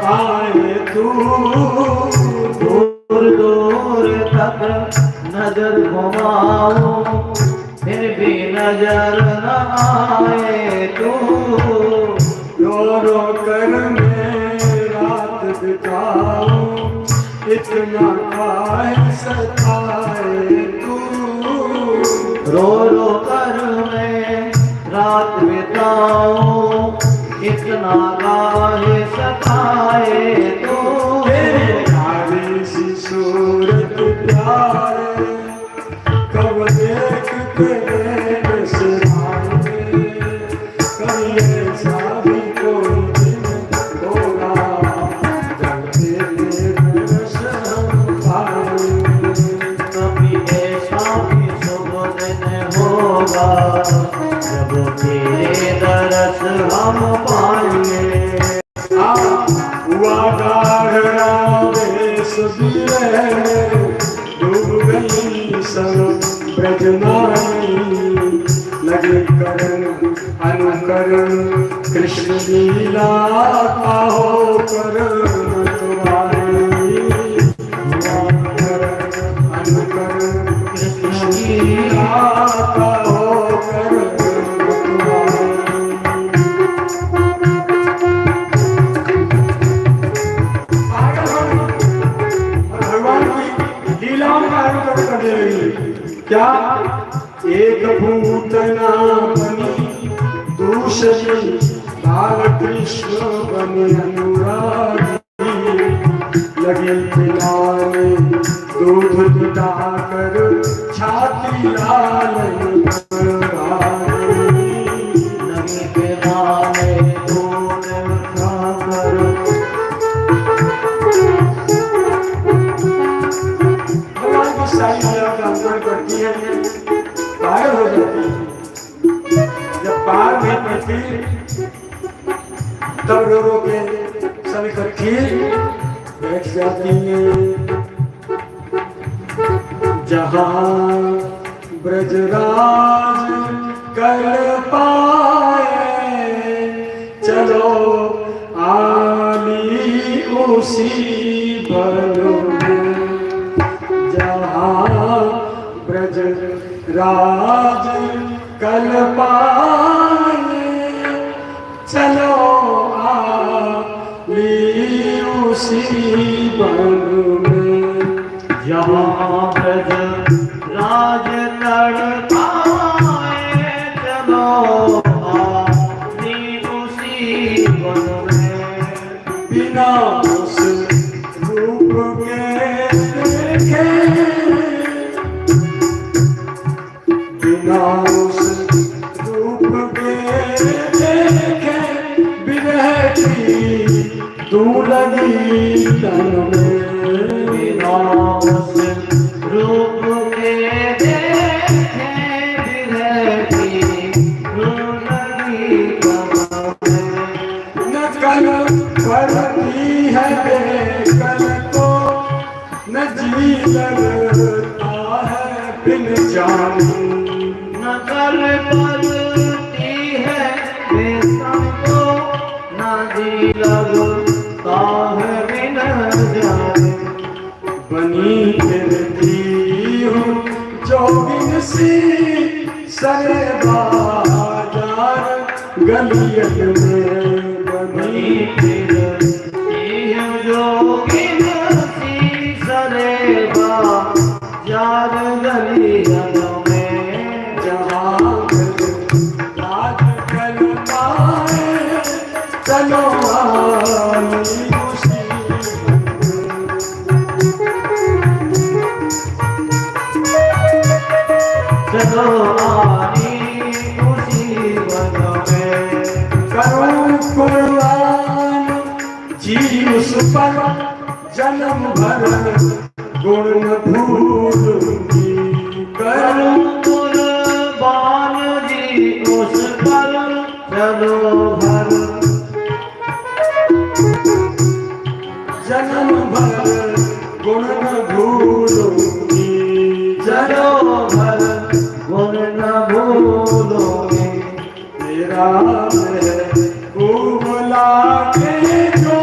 आए तू, दूर दूर तक नजर घुमाओ फिर भी नजर न आए तू। रो रो कर मैं रात बिताऊं, इतना काहे सताए तू। रो रो कर मैं रात बिताऊं, इतना काहे सताए तू। प्यारी सी सूरत प्यारे, कब देख के नैन से आए, कभी ऐसा भी कोई दिन होगा जब तेरे दर्श हम पाए। कभी ऐसा भी शुभ दिन होगा जब तेरे दरस हम पाएंगे। हुआ गाढ़ा वेश बीरे, डूब गई सब ब्रजनाई, लगे करण अनुकरण कृष्ण लीला का हो करण तुम्हारी। हुआ करण अनुकरण कृष्ण लीला का हो करण तुम्हारी। क्या एक पूतना बनी, दूसरी बाल कृष्ण बने अनुरागी, लगे पिलाने दूध पिलाकर छाती लाल लगे पिलाने दूध पिलाकर करती है, पार हो जाती है। जब पार में पड़ती तब रो रो के सब इकट्ठी बैठ जाती है। जहाँ ब्रजराज कर पाए, चलो आली उसी भलो में। जहाँ ब्रज राज कल पाए, चलो आली उसी बन में। जहाँ ब्रज राज कर पाए, चलो आली उसी वन में। बिना उस रूप के देखे, बिना उस रूप के देखे, विरह की दूलगी तन में। बिना उस रूप के देखे विरह की दूलगी तन में। न कल पड़ती है बेकल को, न जी लगता है बिन जानी। नकल पलती है बेसन को, नदी लगता है बिन जाने। बनी फिरती हूँ जोगिन सी, सरे बाजार गलियत में। बनी फिरती हूँ जोगिन सी, सरे बाजार गलियत में। जहाँ राज कर पाए, चलो आली उसी चलो आली उसी वन में। करूं कुर्बान जी उस पर, जन्म भर गुण न भूलूंगी। करूं कुर्बान जी उस पर, चलो भर जन्म भर गुण न भूलूंगी। चलो भर गुण न भूलोगे। तेरा महबूब लागे जो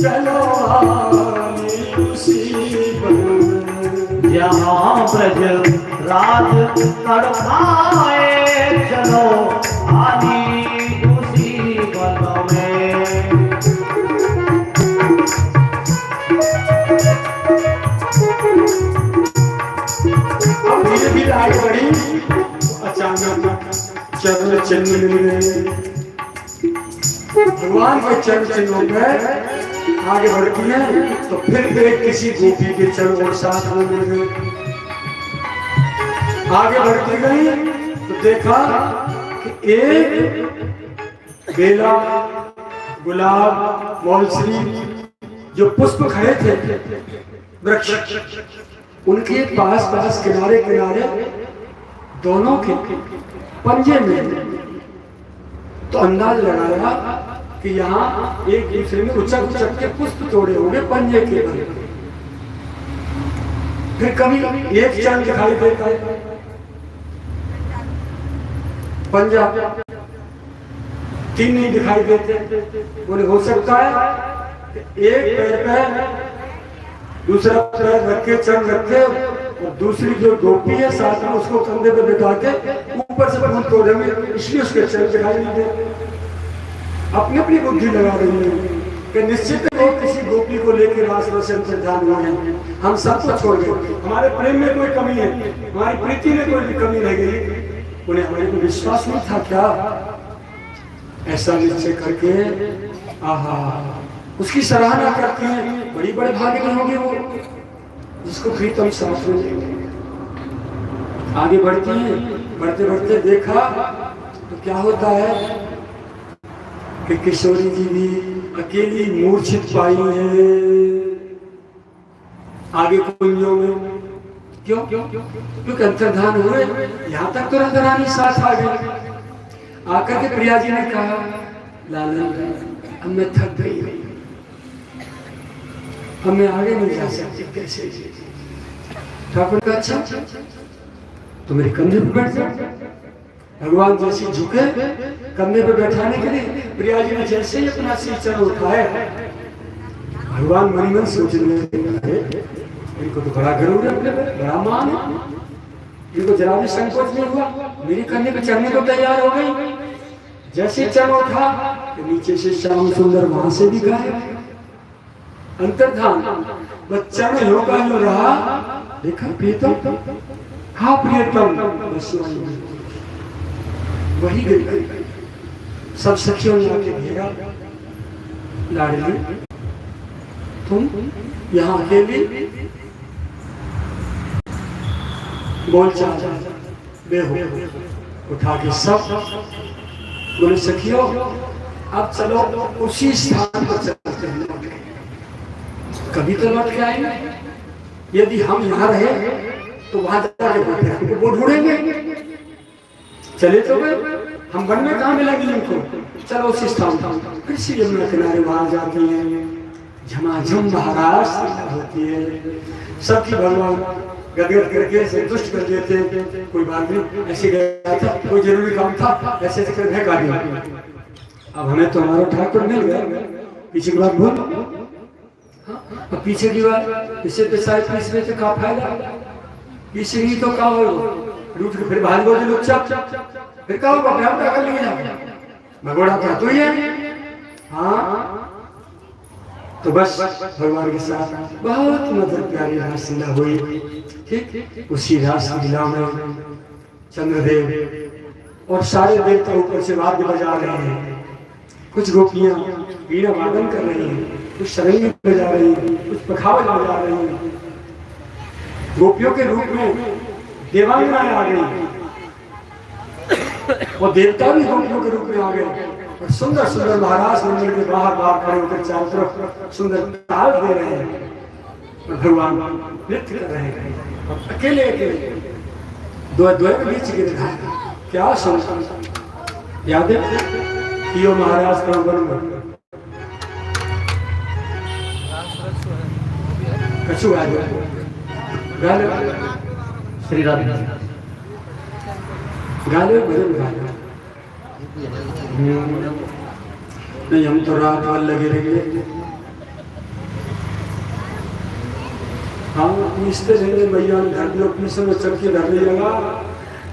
चलो आनी उसी वन में। यहाँ ब्रज राज कर आए, चलो आनी उसी वन में। अब धीरे धीरे आगे बढ़ी, अचानक चरण चिन्ह मिल गए। भगवान के चरण चिन्हों पर आगे बढ़ती है तो फिर एक किसी गोपी के चरण और साथ में मिल गए। आगे बढ़ती गई तो देखा कि एक बेला, गुलाब, मौलश्री जो पुष्प खड़े थे वृक्ष, उनके पास पास किनारे किनारे दोनों के पंजे में तो अंदाज लगाया कि यहाँ एक दूसरे में उचक उचक के पुष्प तोड़े होंगे पंजे के बल। फिर कभी एक चरण दिखाई देता है, पंजा तीन नहीं दिखाई देते। बोले हो सकता है एक पैर पे दूसरा पैर रखे, चरण रखे और दूसरी जो गोपी है साथ में उसको कंधे पे बिठा के ऊपर से फूल तोड़ेंगे, इसलिए उसके चरण दिखाई नहीं दे। अपनी अपनी बुद्धि लगा रही है कि निश्चित ही किसी गोपी को लेकर रास रोशन से ध्यान हुए हैं। हम सबको छोड़ गए, हमारे प्रेम में कोई कमी है, हमारी प्रीति में कोई भी कमी रह गई। उन्हें हमारे को विश्वास नहीं था क्या? ऐसा निश्चय करके आहा उसकी सराहना करते हैं। बड़ी बड़े भाग्य होंगे वो जिसको प्रीतम साथ में। आगे बढ़ती है, बढ़ते बढ़ते देखा तो क्या होता है कि किशोरी जी भी अकेली मूर्छित पाई है आगे कुंजों में। क्यों? क्योंकि अंतर्धान हुए। यहाँ तक तो राधारानी साथ आ गई। आकर के प्रिया जी ने कहा, लालन अब मैं थक गई हूँ, हमें आगे नहीं जा सकते, कैसे? ठाकुर का अच्छा तो मेरे कंधे पर बैठ जाओ। भगवान जैसे झुके कंधे पे बैठाने के लिए प्रिया जी ने जैसे ही अपना सिर चढ़ उठाया, भगवान मन मन सोचने लगे इनको तो बड़ा गरूर है, बड़ा मान है, इनको जरा भी संकोच नहीं हुआ, मेरे कंधे पे चढ़ने को तैयार हो गई। जैसे चढ़ उठा तो नीचे से श्याम सुंदर वहां से भी गायब। अंतर्धान बच्चा में होगा जो रहा, देखा प्रीतम, हाँ प्रियतम, बस वही गई। सब सखियों ने आके घेरा, लाडली तुम यहाँ अकेली बोल चाल बेहो। उठा के सब बोले सखियों अब चलो उसी स्थान पर चलते हैं, कभी तो लौट के आएंगे। यदि हम यहाँ रहे तो वहां जाके वो ढूंढेंगे। चले तो गए, हम वन में कहाँ मिलेंगे इनको, चलो उसी स्थान पर। फिर से यमुना किनारे वहां जाती हैं, झमाझम बहारास होती है, सबकी भगवान गदगद करके संतुष्ट कर देते हैं। कोई बात नहीं, ऐसे गया था, कोई जरूरी काम था, ऐसे कर है गाड़ी। अब हमें तो हमारा ठाकुर मिल गया, पीछे की बात भूल। अब पीछे की बात इससे तो शायद पीछे से का फायदा, पीछे ही तो का हो रूठ के फिर भाग गए लोग चप फिर का होगा, हम क्या कर लेंगे, भगोड़ा था तो ये। हाँ तो बस भगवान के साथ बहुत मधुर प्यारी रासलीला हुई। ठीक उसी रासलीला में चंद्रदेव और सारे देवता ऊपर से वाद्य बजा रहे हैं। कुछ गोपियां वीणा वादन कर रही हैं, कुछ सरंगी बजा रही हैं, कुछ पखावज बजा रही हैं। गोपियों के रूप में देवांगनाएं आ गई और देवता भी गोपियों के रूप में आ गए। और सुंदर सुंदर महाराज मंदिर के बाहर बाहर खड़े होकर चारों तरफ सुंदर ताल दे रहे हैं और भगवान नृत्य कर रहे हैं। अकेले अकेले दो के बीच गिर रहा है। क्या सुंदर याद है कि यो महाराज का वन कछु आ गया श्री राधा गाले भजन गाले नहीं, हम तो रात भर लगे रहेंगे। हम पीसते रहेंगे भैया घर में पीस में चक्की धर लिएगा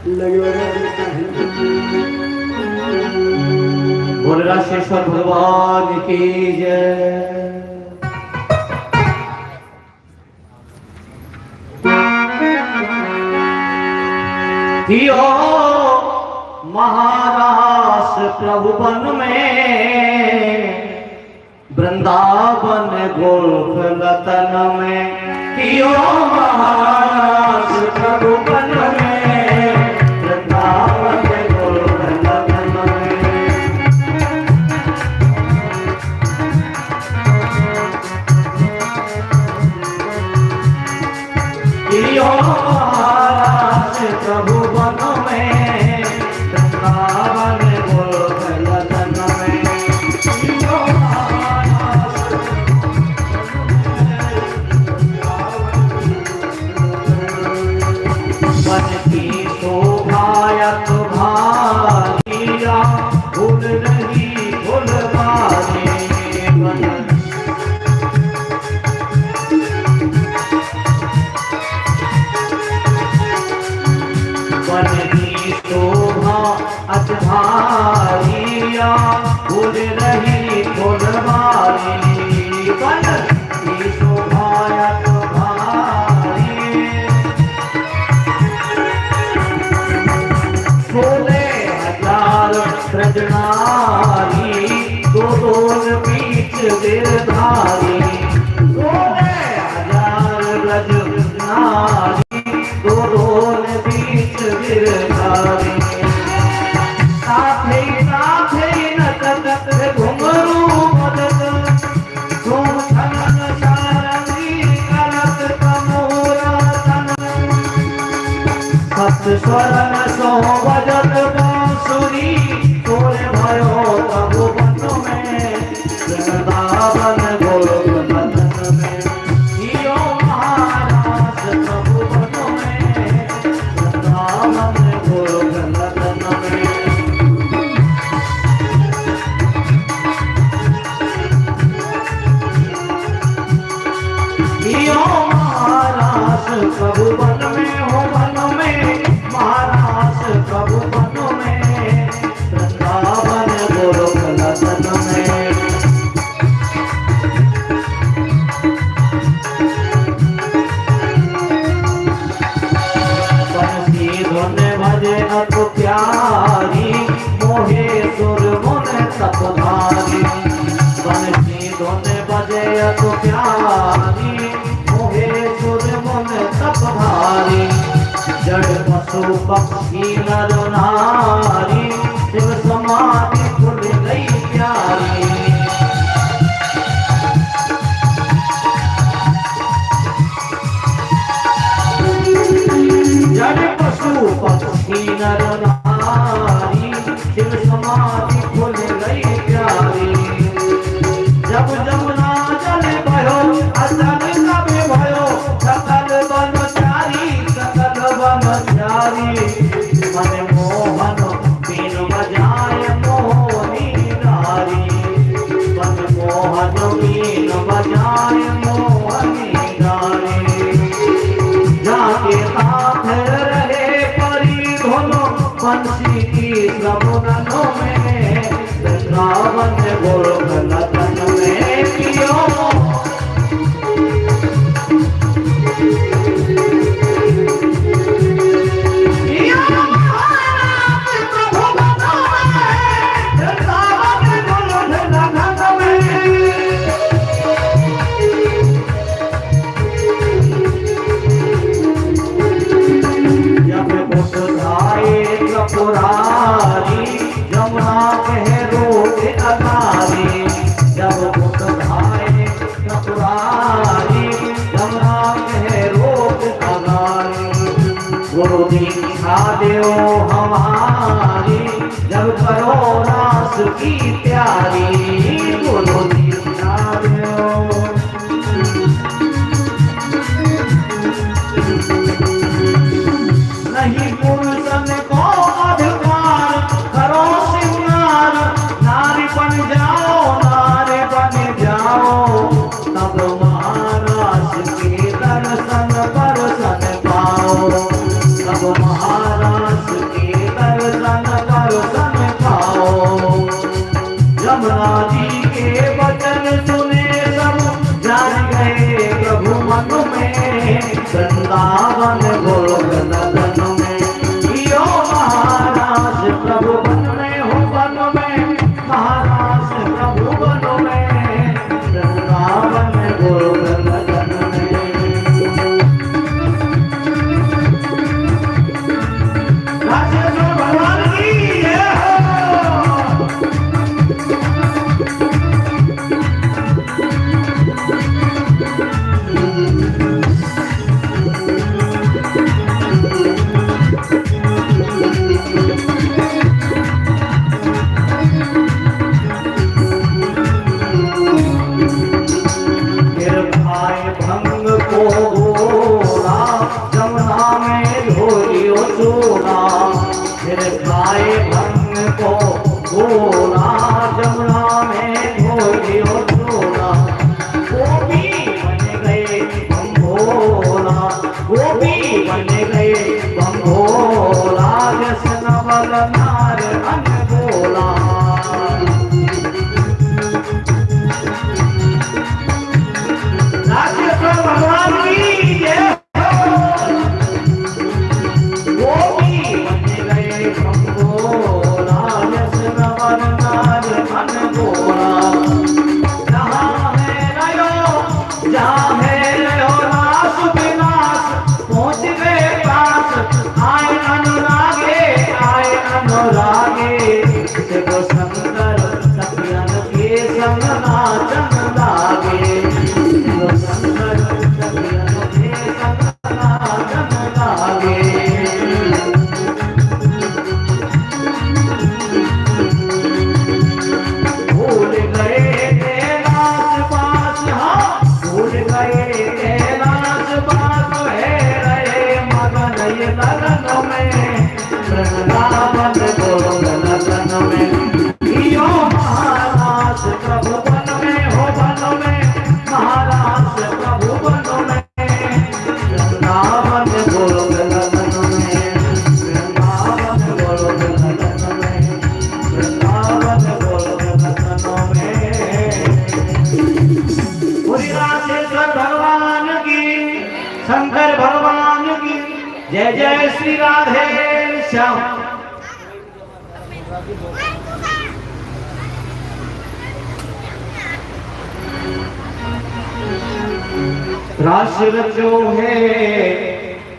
लगे बोल राशेश्वर भगवान की जय। थियो महाराष्ट्र प्रभु बन में वृंदावन गोकुलतन में थियो महाराष्ट्र प्रभु बन में वृंदावन गोकुलतन में थियो महाराष्ट्र प्रभु बन में वृंदावन गोकुलतन में थियो मन की शोभायत भारिया भूल नहीं भूलवाने मन की शोभा अत भारिया भूल रही भूलवाने मन की शोभायत ब्रजनारी दो दोन बीच गिरधारी सोले हजार ब्रजनारी दो दोन बीच गिरधारी साथे साथे नटत घुंघरू मदद धूम छलन सारंगी करत कमोरा तन सत स्वरन सो बजत बांसुरी तोरे भयो प्रभु बन में वृंदावन गोकुलतन में थियो महाराष्ट्र प्रभु बन में वृंदावन गोकुलतन में थियो महाराष्ट्र प्रभु बन में हो बन में महाराष्ट्र प्रभु बन में वृंदावन गोकुलतन में बंसी धुन भजे अत प्यारी मोहे सुर मुन तपधारी बंसी धुन भजे अत प्यारी मोहे सुर मुन तपधारी जड़ पशु पक्षी नर नारी शिव समाधि खुल गई प्यारी जड़ पशु पक्षी नर नारी शिव समाधि खुल गई प्यारी जब जमुना जल भयो अचल कबे भयो सकल बनचारी मन मोहन बीन बजाय मोहनी नारी मन मोहन बीन बजाय मोहनी नारी जाके साथ रहे परी धुनो बंसी की समुनों में वृंदावन गोकुलतन में थियो पुरारी यमुना कह रोक अतारी जब मुख भाए पुरारी यमुना कह रोक अतारी गुरु दीक्षा देओ हमारी जब करो रास की प्यारी गुरु दीक्षा देओ नहीं पुरुषन को अधिकार करो सिंगार नारी बन जाओ तब महाराज के दर्शन शंकर भगवान की जय जय श्री राधे श्याम। रास रचो है,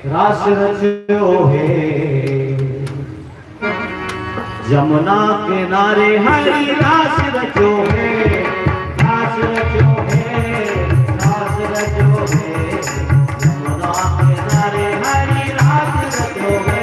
रास रचो है, जमुना किनारे हरी रास रचो है, रास रचो है, रास रचो है, जमुना किनारे हरी रास रचो है।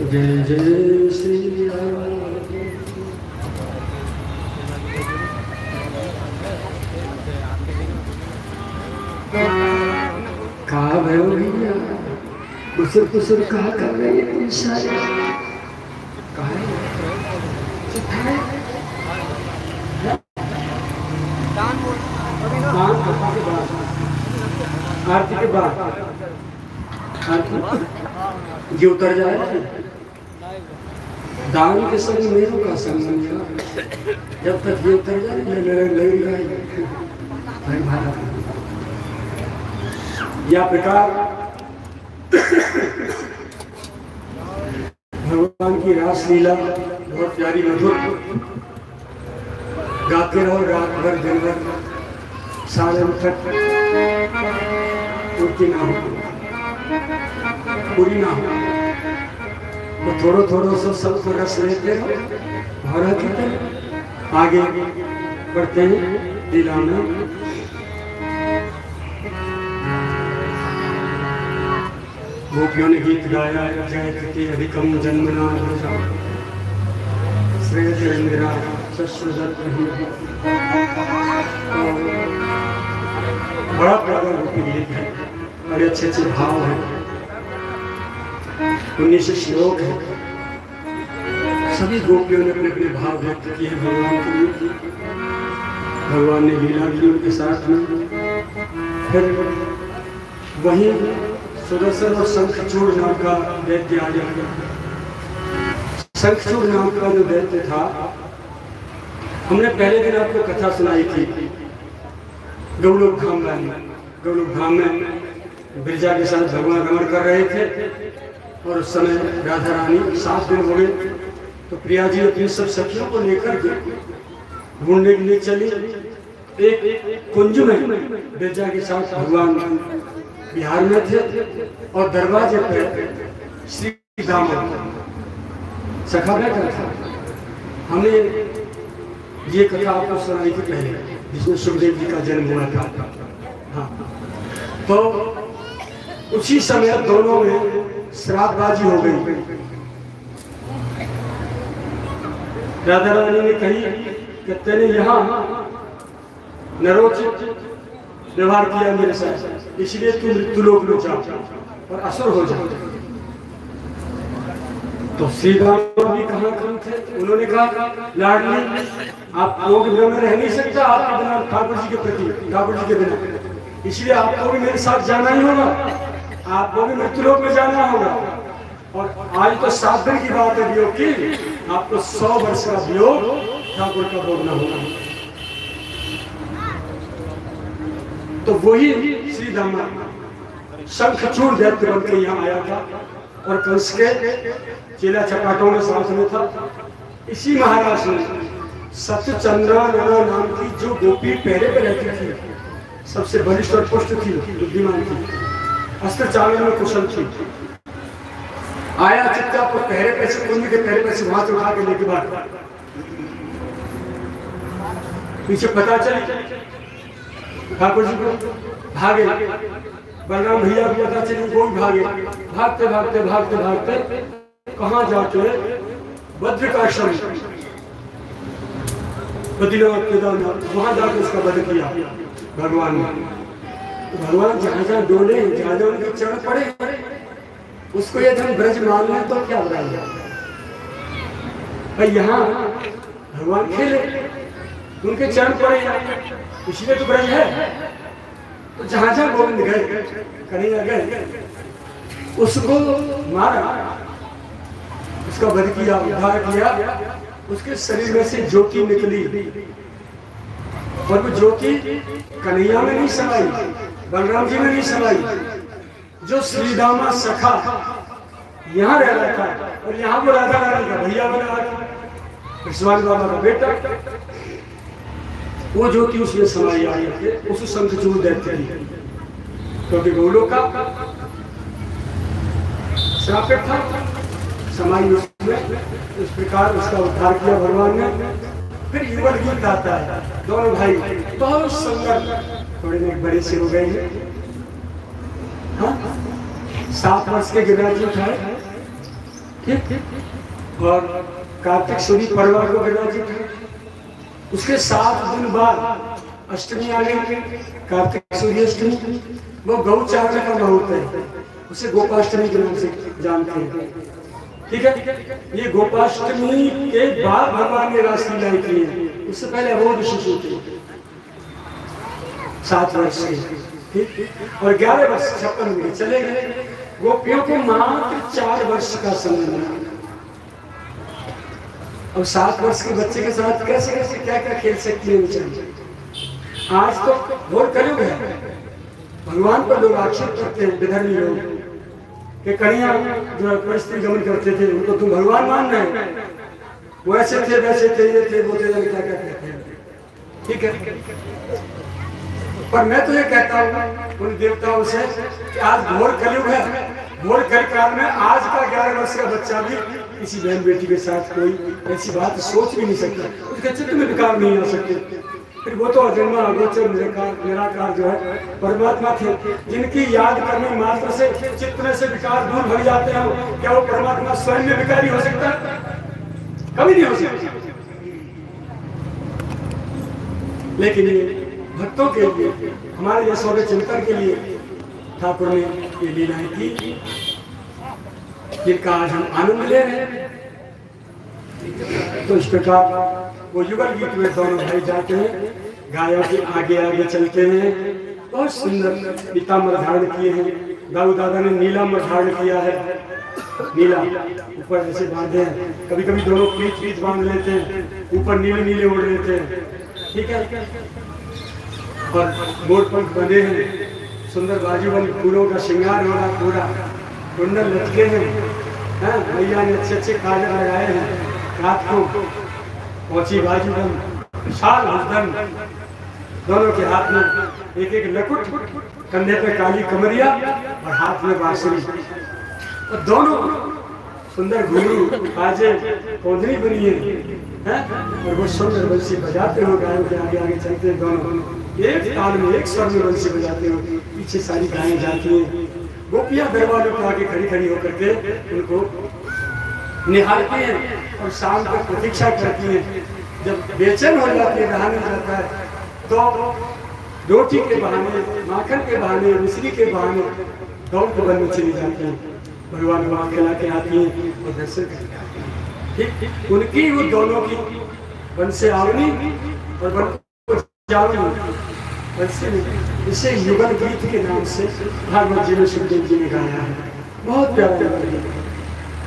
जय जय श्री राम। कहा भयो भैया कुसुर कुसुर कहा कर रहे हैं तुम सारे? कहा आरती के बाद ये उतर जाए दान के संग मेरों का संबंध, जब तक ये उतर जाए लगेगा या प्रकार भगवान की रास लीला बहुत प्यारी मधुर, गाते रहो रात भर दिन भर, सारे तक पूरी ना हो, पूरी ना हो तो थोड़ो थोड़ो सो सबको रस लेते रहो और आगे बढ़ते हैं लीला में। गोपियों ने गीत गाया जयति अधिकम जन्मना श्रेयेन्द्रा शस्त्रदत्त। बड़ा प्यारा गोपी गीत है, बड़े अच्छे अच्छे भाव हैं, 19 श्लोक है, सभी गोपियों ने अपने अपने भाव व्यक्त किए भगवान के लिए। भगवान ने लीला की उनके साथ में, फिर वहीं सुदर्शन और शंखचूड़ नाम का दैत्य आ गया। शंखचूड़ नाम का जो दैत्य था, हमने पहले दिन आपको कथा सुनाई थी। गौलोक धाम में बिरजा के साथ भगवान रमण कर रहे थे और उस समय राधा रानी 7 दिन हो गए तो प्रिया जी अपनी सब सखियों को लेकर के ढूंढने के लिए चली। एक कुंज में बिरजा के साथ भगवान बिहार में थे और दरवाजे पर श्री दामा सखा बैठा था। हमने ये कथा आपको सुनाई थी पहले, जिसमें सुखदेव जी का जन्म हुआ था। हाँ, तो उसी समय दोनों में श्रापबाजी हो गई। राधा रानी ने कही कि तेने यहाँ नरोचित व्यवहार किया मेरे साथ, इसलिए तू मृत्युलोक में जा और असुर हो जा। तो श्री राम भी कहाँ कम थे, उन्होंने कहा लाडली आप लोग में रह नहीं सकता आपके बिना, ठाकुर जी के प्रति, ठाकुर जी के बिना, इसलिए आपको भी मेरे साथ जाना ही होगा, आपको भी मृत्युलोक में जाना होगा। और आज तो 7 दिन की बात है वियोग की, आपको 100 वर्ष का वियोग ठाकुर का भोगना होगा। तो वही श्री दामा शंखचूड़ दैत्य बन के यहाँ आया था और कंस के चेला चपाटों में साथ में था। इसी महाराज ने सत्यचंद्रा नाम की जो गोपी पहरे पे रहती थी, सबसे बलिष्ठ और पुष्ट थी, बुद्धिमान थी, अस्त्र चालन में कुशल थी, आया चुपचाप और पहरे पे से, कुंज के पहरे पे से वहां से उठा के लेके भाग। पीछे पता चली ठाकुर जी को, भागे बलराम भैया को पता चली, वो भी भागे, भागते भागते भागते भागते कहाँ जाके बद्रिकाश्रम, बद्रीनाथ केदारनाथ, वहां जाके उसका वध किया भगवान ने। भगवान जहाँ जहाँ डोले, जहाँ जहाँ उनके चरण पड़े, उसको यदि हम ब्रज मान लें तो क्या बताएंगे भाई, यहाँ भगवान खेले, उनके चरण पड़े, इसलिए तो ब्रज है। तो जहाँ जहाँ गोविंद गए, कन्हैया गए, उसको मारा, उसका वध किया, उद्धार किया। उसके शरीर में से ज्योति निकली और वो ज्योति कन्हैया में नहीं समाई, बलराम जी में नहीं समाई, जो श्रीदामा सखा यहाँ रह रहा था और यहाँ वो राधा रानी का भैया बना था, विश्वास बाबा का बेटा, वो ज्योति उसमें समाई आई है, उस शंखचूड़ दैत्य की। क्योंकि गोलोक का श्रापित था, समाई उसमें, इस प्रकार उसका उद्धार किया भगवान ने। फिर युगल गीत आता है, दोनों भाई बहुत सुंदर, थोड़े में बड़े से हो गए हैं, हाँ 7 वर्ष के गिरिराज जी थे, ठीक, और कार्तिक सूर्य परिवार को गिरिराज जी थे। उसके 7 दिन बाद अष्टमी आ गई, कार्तिक सूर्य अष्टमी, वो गौ चारण का मुहूर्त है, उसे गोपाष्टमी के नाम से जानते हैं, ठीक है। ये गोपाष्टमी के बाद भगवान ने रासलीला की है, उससे पहले अबोध शिशु थे 7 वर्ष के, ठीक, और 11 वर्ष 56 में चले गए। गोपियों को मात्र 4 वर्ष का समय मिला। और 7 वर्ष के बच्चे के साथ कैसे कैसे क्या क्या खेल सकती है बेचारी। आज तो घोर कलयुग है, भगवान पर लोग आक्षेप करते हैं, विधर्मी लोग, कि कन्हैया जो परिस्थिति गमन करते थे उनको तुम भगवान मान रहे हो, वो ऐसे थे वैसे थे, ये थे वो थे, क्या क्या कहते हैं, ठीक है। पर मैं तो ये कहता हूँ उन देवताओं से कि आज घोर कलयुग है, घोर कलकाल में आज का 11 वर्ष का बच्चा भी किसी बहन बेटी के साथ कोई ऐसी बात सोच भी नहीं सकता, उसके चित्त में विकार नहीं आ सकते। फिर वो तो अजन्मा अगोचर निराकार जो है परमात्मा थे, जिनकी याद करने मात्र से चित्त में से विकार दूर भग जाते हैं। क्या वो परमात्मा स्वयं में विकारी हो सकता है? कभी नहीं हो सकता। लेकिन ये भक्तों के लिए, हमारे यशोदे चिंतन के लिए ठाकुर ने ये लीलाएं की, जिनका आज हम आनंद ले रहे हैं। तो इस प्रकार वो युगल गीत में दोनों भाई जाते हैं, गायों के आगे आगे चलते हैं, बहुत सुंदर पीताम्बर धारण किए हैं, दाऊ दादा ने नीला में धारण किया है, नीला ऊपर ऐसे बांधे हैं, कभी कभी दोनों पीठ बांध लेते हैं, ऊपर नीले नीले उड़ लेते हैं, ठीक है। और मोर पंख बंधे हैं, सुंदर बाजूबंद फूलों का श्रृंगार हो रहा पूरा, कुंडल लटके हैं, मैया ने अच्छे अच्छे काजल लगाए हैं, रात को पहुंची बाजूबंद, विशाल हसदन, दोनों के हाथ में एक एक लकुट, कंधे पे काली कमरिया और हाथ में बांसुरी, और दोनों सुंदर घुंघरू बाजे पौधनी बनी है, और वो सुंदर बंसी बजाते हुए गायों के आगे आगे चलते हैं, दोनों एक ताल में एक स्वर में बंसी बजाते हुए पीछे सारी गायें जाती हैं। गोपियां दरवाजे पर आके खड़ी खड़ी होकर के उनको निहारती हैं और शाम तक प्रतीक्षा करती हैं। जब बेचैन हो जाती है, रहा नहीं जाता है, तो रोटी के बहाने, माखन के बहाने, मिश्री के बहाने दौड़ के वन में चली जाती हैं, भगवान वहाँ खिला के आती हैं और दर्शन करके आती हैं। ठीक उनकी वो दोनों की वन से आवनी और वन को जावनी, इसे युगल गीत के नाम से भागवत जी में सुखदेव जी ने गाया है, बहुत प्यारा गीत।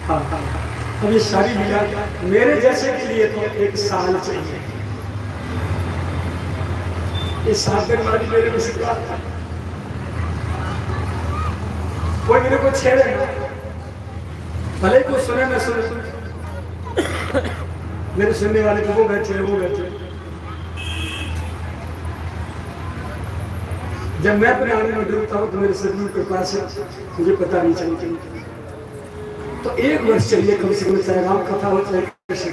हाँ, अब ये सारी लीला मेरे जैसे के लिए तो एक साल चाहिए। ये साधन वाली मेरे में सिखा, कोई मेरे को छेड़े ना, भले को सुने ना सुने, मेरे सुनने वाले को वो बैठे। जब मैं अपने आने में डूबता हूँ तो मेरे सदगुरु के पास मुझे पता नहीं चलती, तो एक वर्ष चलिए कम से कम, चाहे राम कथा हो चाहे कृष्ण,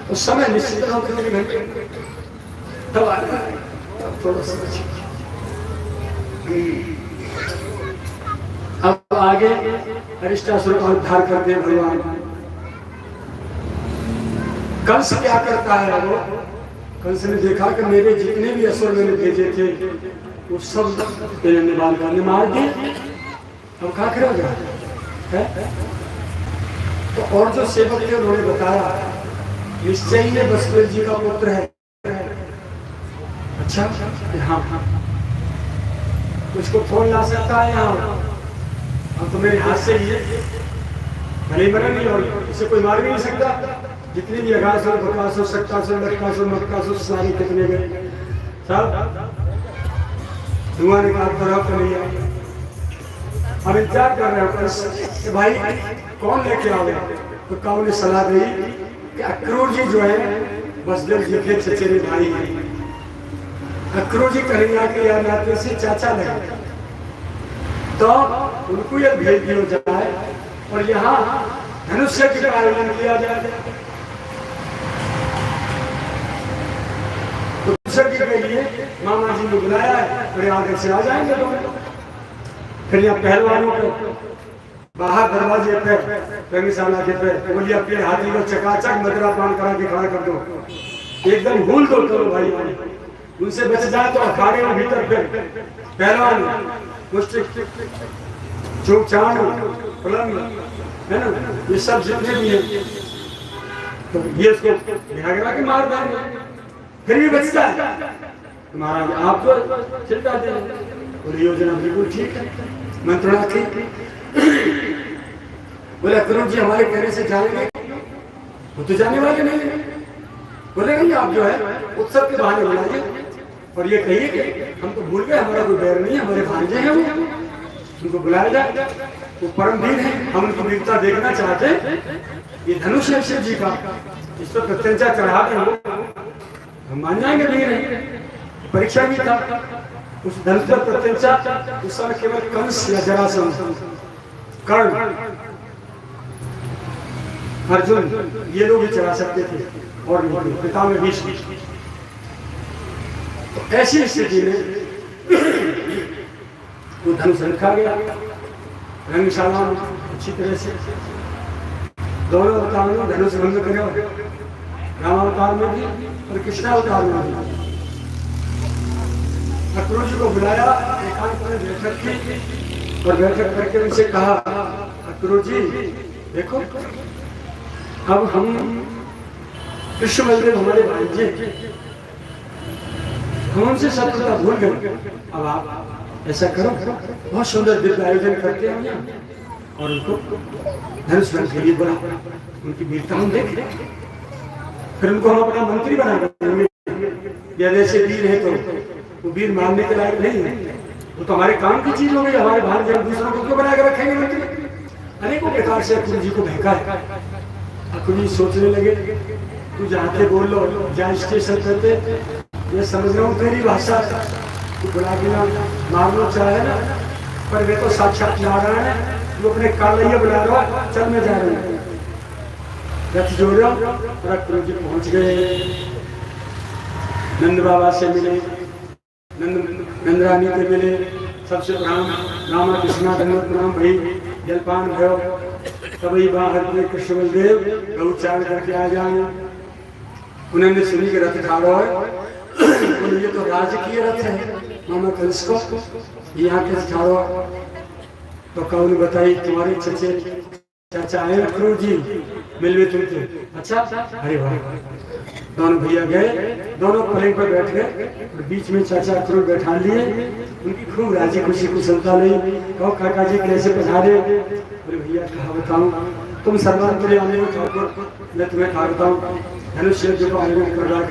तो समय निश्चित रहो कितने घंटे, तब आना थोड़ा सा। अब आगे अरिष्टासुर का उद्धार करते हैं भगवान। कंस क्या करता है, वो कंस ने देखा कि मेरे जितने भी असुर मैंने भेजे थे वो सब मैंने मार दिए, अब क्या करेगा है? तो और जो सेवक थे उन्होंने बताया निश्चय ही वसुदेव जी का पुत्र है। अच्छा, हाँ, उसको कौन ला सकता है यहाँ? अब तो मेरे हाथ से ही भले मरा नहीं, और इसे कोई मार भी नहीं सकता। जितने भी अगासुर, बकासुर, सक्कासुर, लक्कासुर, मक्कासुर सारे कितने गए सब धुआं निकाल कर नहीं आए। अब इंतजार कर रहे हैं कि भाई कौन लेके आओगे, तो काऊ ने सलाह दी कि अक्रूर जी जो है वसुदेव जी के चचेरे भाई हैं, अक्रूर जी कन्हैया के या नाते से चाचा लगे, तो उनको यह भेज दिया जाए और यहाँ धनुष्य का आयोजन किया जाए। धनुष्य के लिए मामा जी ने बुलाया है, बड़े आगे से आ जाएंगे लोग। फिर यहाँ पहलवानों को बाहर दरवाजे पे रंगशाला के पे बोलिए अपने हाथी को चकाचक मदरा पान करा के खड़ा कर दो, एकदम भूल दो करो भाई, उनसे बच जाए तो अखाड़े में भीतर पे पहलवान चौक चांद पलंग है ना, ये सब जितने भी हैं तो ये उसको गिरा के मार देंगे, फिर भी बचता है। महाराज आप तो चिल्लाते हैं, बोले योजना बिल्कुल ठीक है, मंत्रणा ठीक। बोले अक्रूर जी हमारे कहने से जाएंगे, वो तो जाने वाले नहीं। बोले नहीं, आप जो है उत्सव के बहाने बुलाइए और ये कहिए कि हम तो भूल गए, हमारा कोई बैर नहीं है, हमारे भांजे हैं, वो उनको बुलाया जाए, वो परम वीर है, हम उनकी वीरता देखना चाहते हैं। ये धनुष है शिव जी का, इस पर प्रत्यंचा चढ़ा के हम मान जाएंगे वीर है। परीक्षा भी था उस धनुष पर प्रत्यंचा, उस समय केवल कंस या जरासंध, कर्ण, अर्जुन ये लोग ही चढ़ा सकते थे और पिता में भीष्म। तो ऐसी स्थिति में वो धनुष रखा गया रंगशाला में अच्छी तरह से, दोनों अवतार में धनुष भंग करो, रामावतार में भी और कृष्णावतार में भी। अक्रूर जी को बुलाया, एकांत में बैठक की और बैठक करके उनसे कहा, अक्रूर जी देखो अब हम कृष्ण बलदेव हमारे भांजे, हम उनसे शत्रुता भूल गए, अब आप ऐसा करो, बहुत सुंदर दिव्य आयोजन करते हैं यहाँ, और उनको धनुष रंग के लिए बोला, उनकी वीरता हम देख, फिर उनको हम अपना मंत्री बना देंगे। या जैसे वीर है तो वो वीर मानने के लायक नहीं है, वो तो हमारे काम की चीज हो गई, हमारे बाहर जब दूसरों को क्यों बना के रखेंगे मंत्री। अनेकों प्रकार से अक्रूर जी को बहका है। अक्रूर जी सोचने लगे, तू जहाँ थे बोल लो, जहाँ स्टेशन करते, ये समझ रहा हूँ तेरी भाषा, तू बुला के ना मारना चाहे ना, पर वे तो साक्षात नारायण है, तू अपने कालैया बुला रहा, चल मैं जा रहा हूँ। रथ जोड़ा और अक्रूर जी पहुँच गए, नंद बाबा से मिले, नंदरानी के मिले, सबसे प्रणाम, रामा कृष्णा धन्यवाद प्रणाम भाई, जलपान भयो, तभी बाहर के कृष्ण बलदेव गौचार करके आ जाए। उन्होंने सुनी के रथ ठाड़ो है, ये तो राजकीय रथ है मामा कंस को, यहाँ के ठाड़ो। तो कौन बताई तुम्हारे चचे चाचा आए अक्रूर जी मिलवे तुमसे, अच्छा अरे वाह। दोनों भैया गए, दोनों पलंग पर बैठ गए और बीच में चाचा अक्रूर बैठा लिए, उनकी खूब राजी खुशी कुशलता ली। कहो काका जी कैसे पधारे? बोले भैया कहा बताऊं, तुम सर्वांतरे आने हो ठाकुर, मैं तुम्हें कहा बताऊं, धनुष्य जो आयोजन कर रहा है,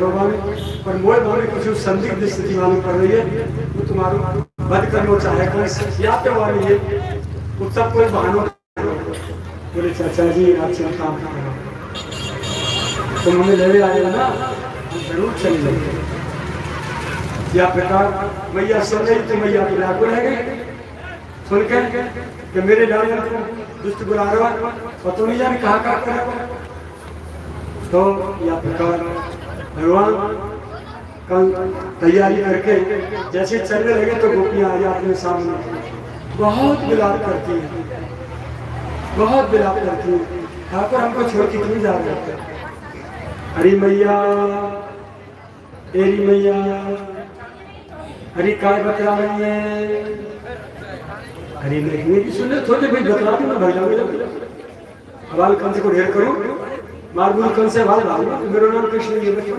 पर मोह भावे कुछ संदिग्ध स्थिति मालूम पड़ रही है, वो तुम्हारा बद करना चाहे कौन या तो वाली है, उत्सव कोई बहानों। बोले चाचा जी आप चिंता मत करो, तुम हमें लेने आए ना, हम जरूर चले जाएंगे। या प्रकार मैया सुन गई तो मैया की लाखों रह गई, सुन के कि मेरे लाल को दुष्ट बुला रहा और तो नहीं जाने कहा कर। तो या प्रकार भगवान कल तैयारी करके जैसे चलने लगे तो गोपियां आ जाती हैं सामने, बहुत विलाप करती है, बहुत विलाप करती है, ठाकुर हमको छोड़ के क्यों जा रहे हैं? हरी मैया, तेरी मैया, हरी काय बतला रही है, हरी नहीं सुन थोड़े भाई बतला दो ना भैया, हवाल कंस को ढेर करूं, मारबुल कंस से हवाल भाग, मेरा नाम कृष्ण ये बच्चों।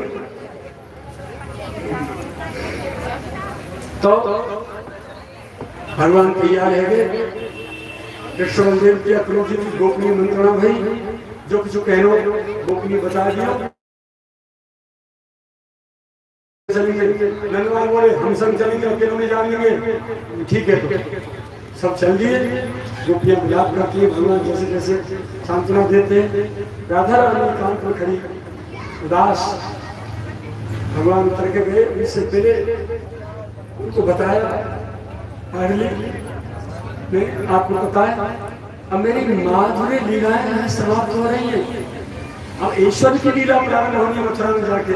तो भगवान तैयार है गए, कृष्ण बलदेव की अक्रूर जी की गोपनीय मंत्रणा भाई, जो कुछ कहनो गोपनीय बता दिया। नंदलाल बोले हम संग चलेंगे, अकेले नहीं जाएंगे, ठीक है। तो सब चल दिए, गोपियां विलाप करती है, भगवान जैसे जैसे सांत्वना देते हैं। राधा रानी कान पर खड़ी उदास, भगवान उतर के गए, इससे पहले उनको बताया, आपको पता है अब मेरी माधुरी लीलाएं यहाँ समाप्त हो रही हैं, अब ईश्वर की लीला प्रारंभ होनी है मथुरा में जाके।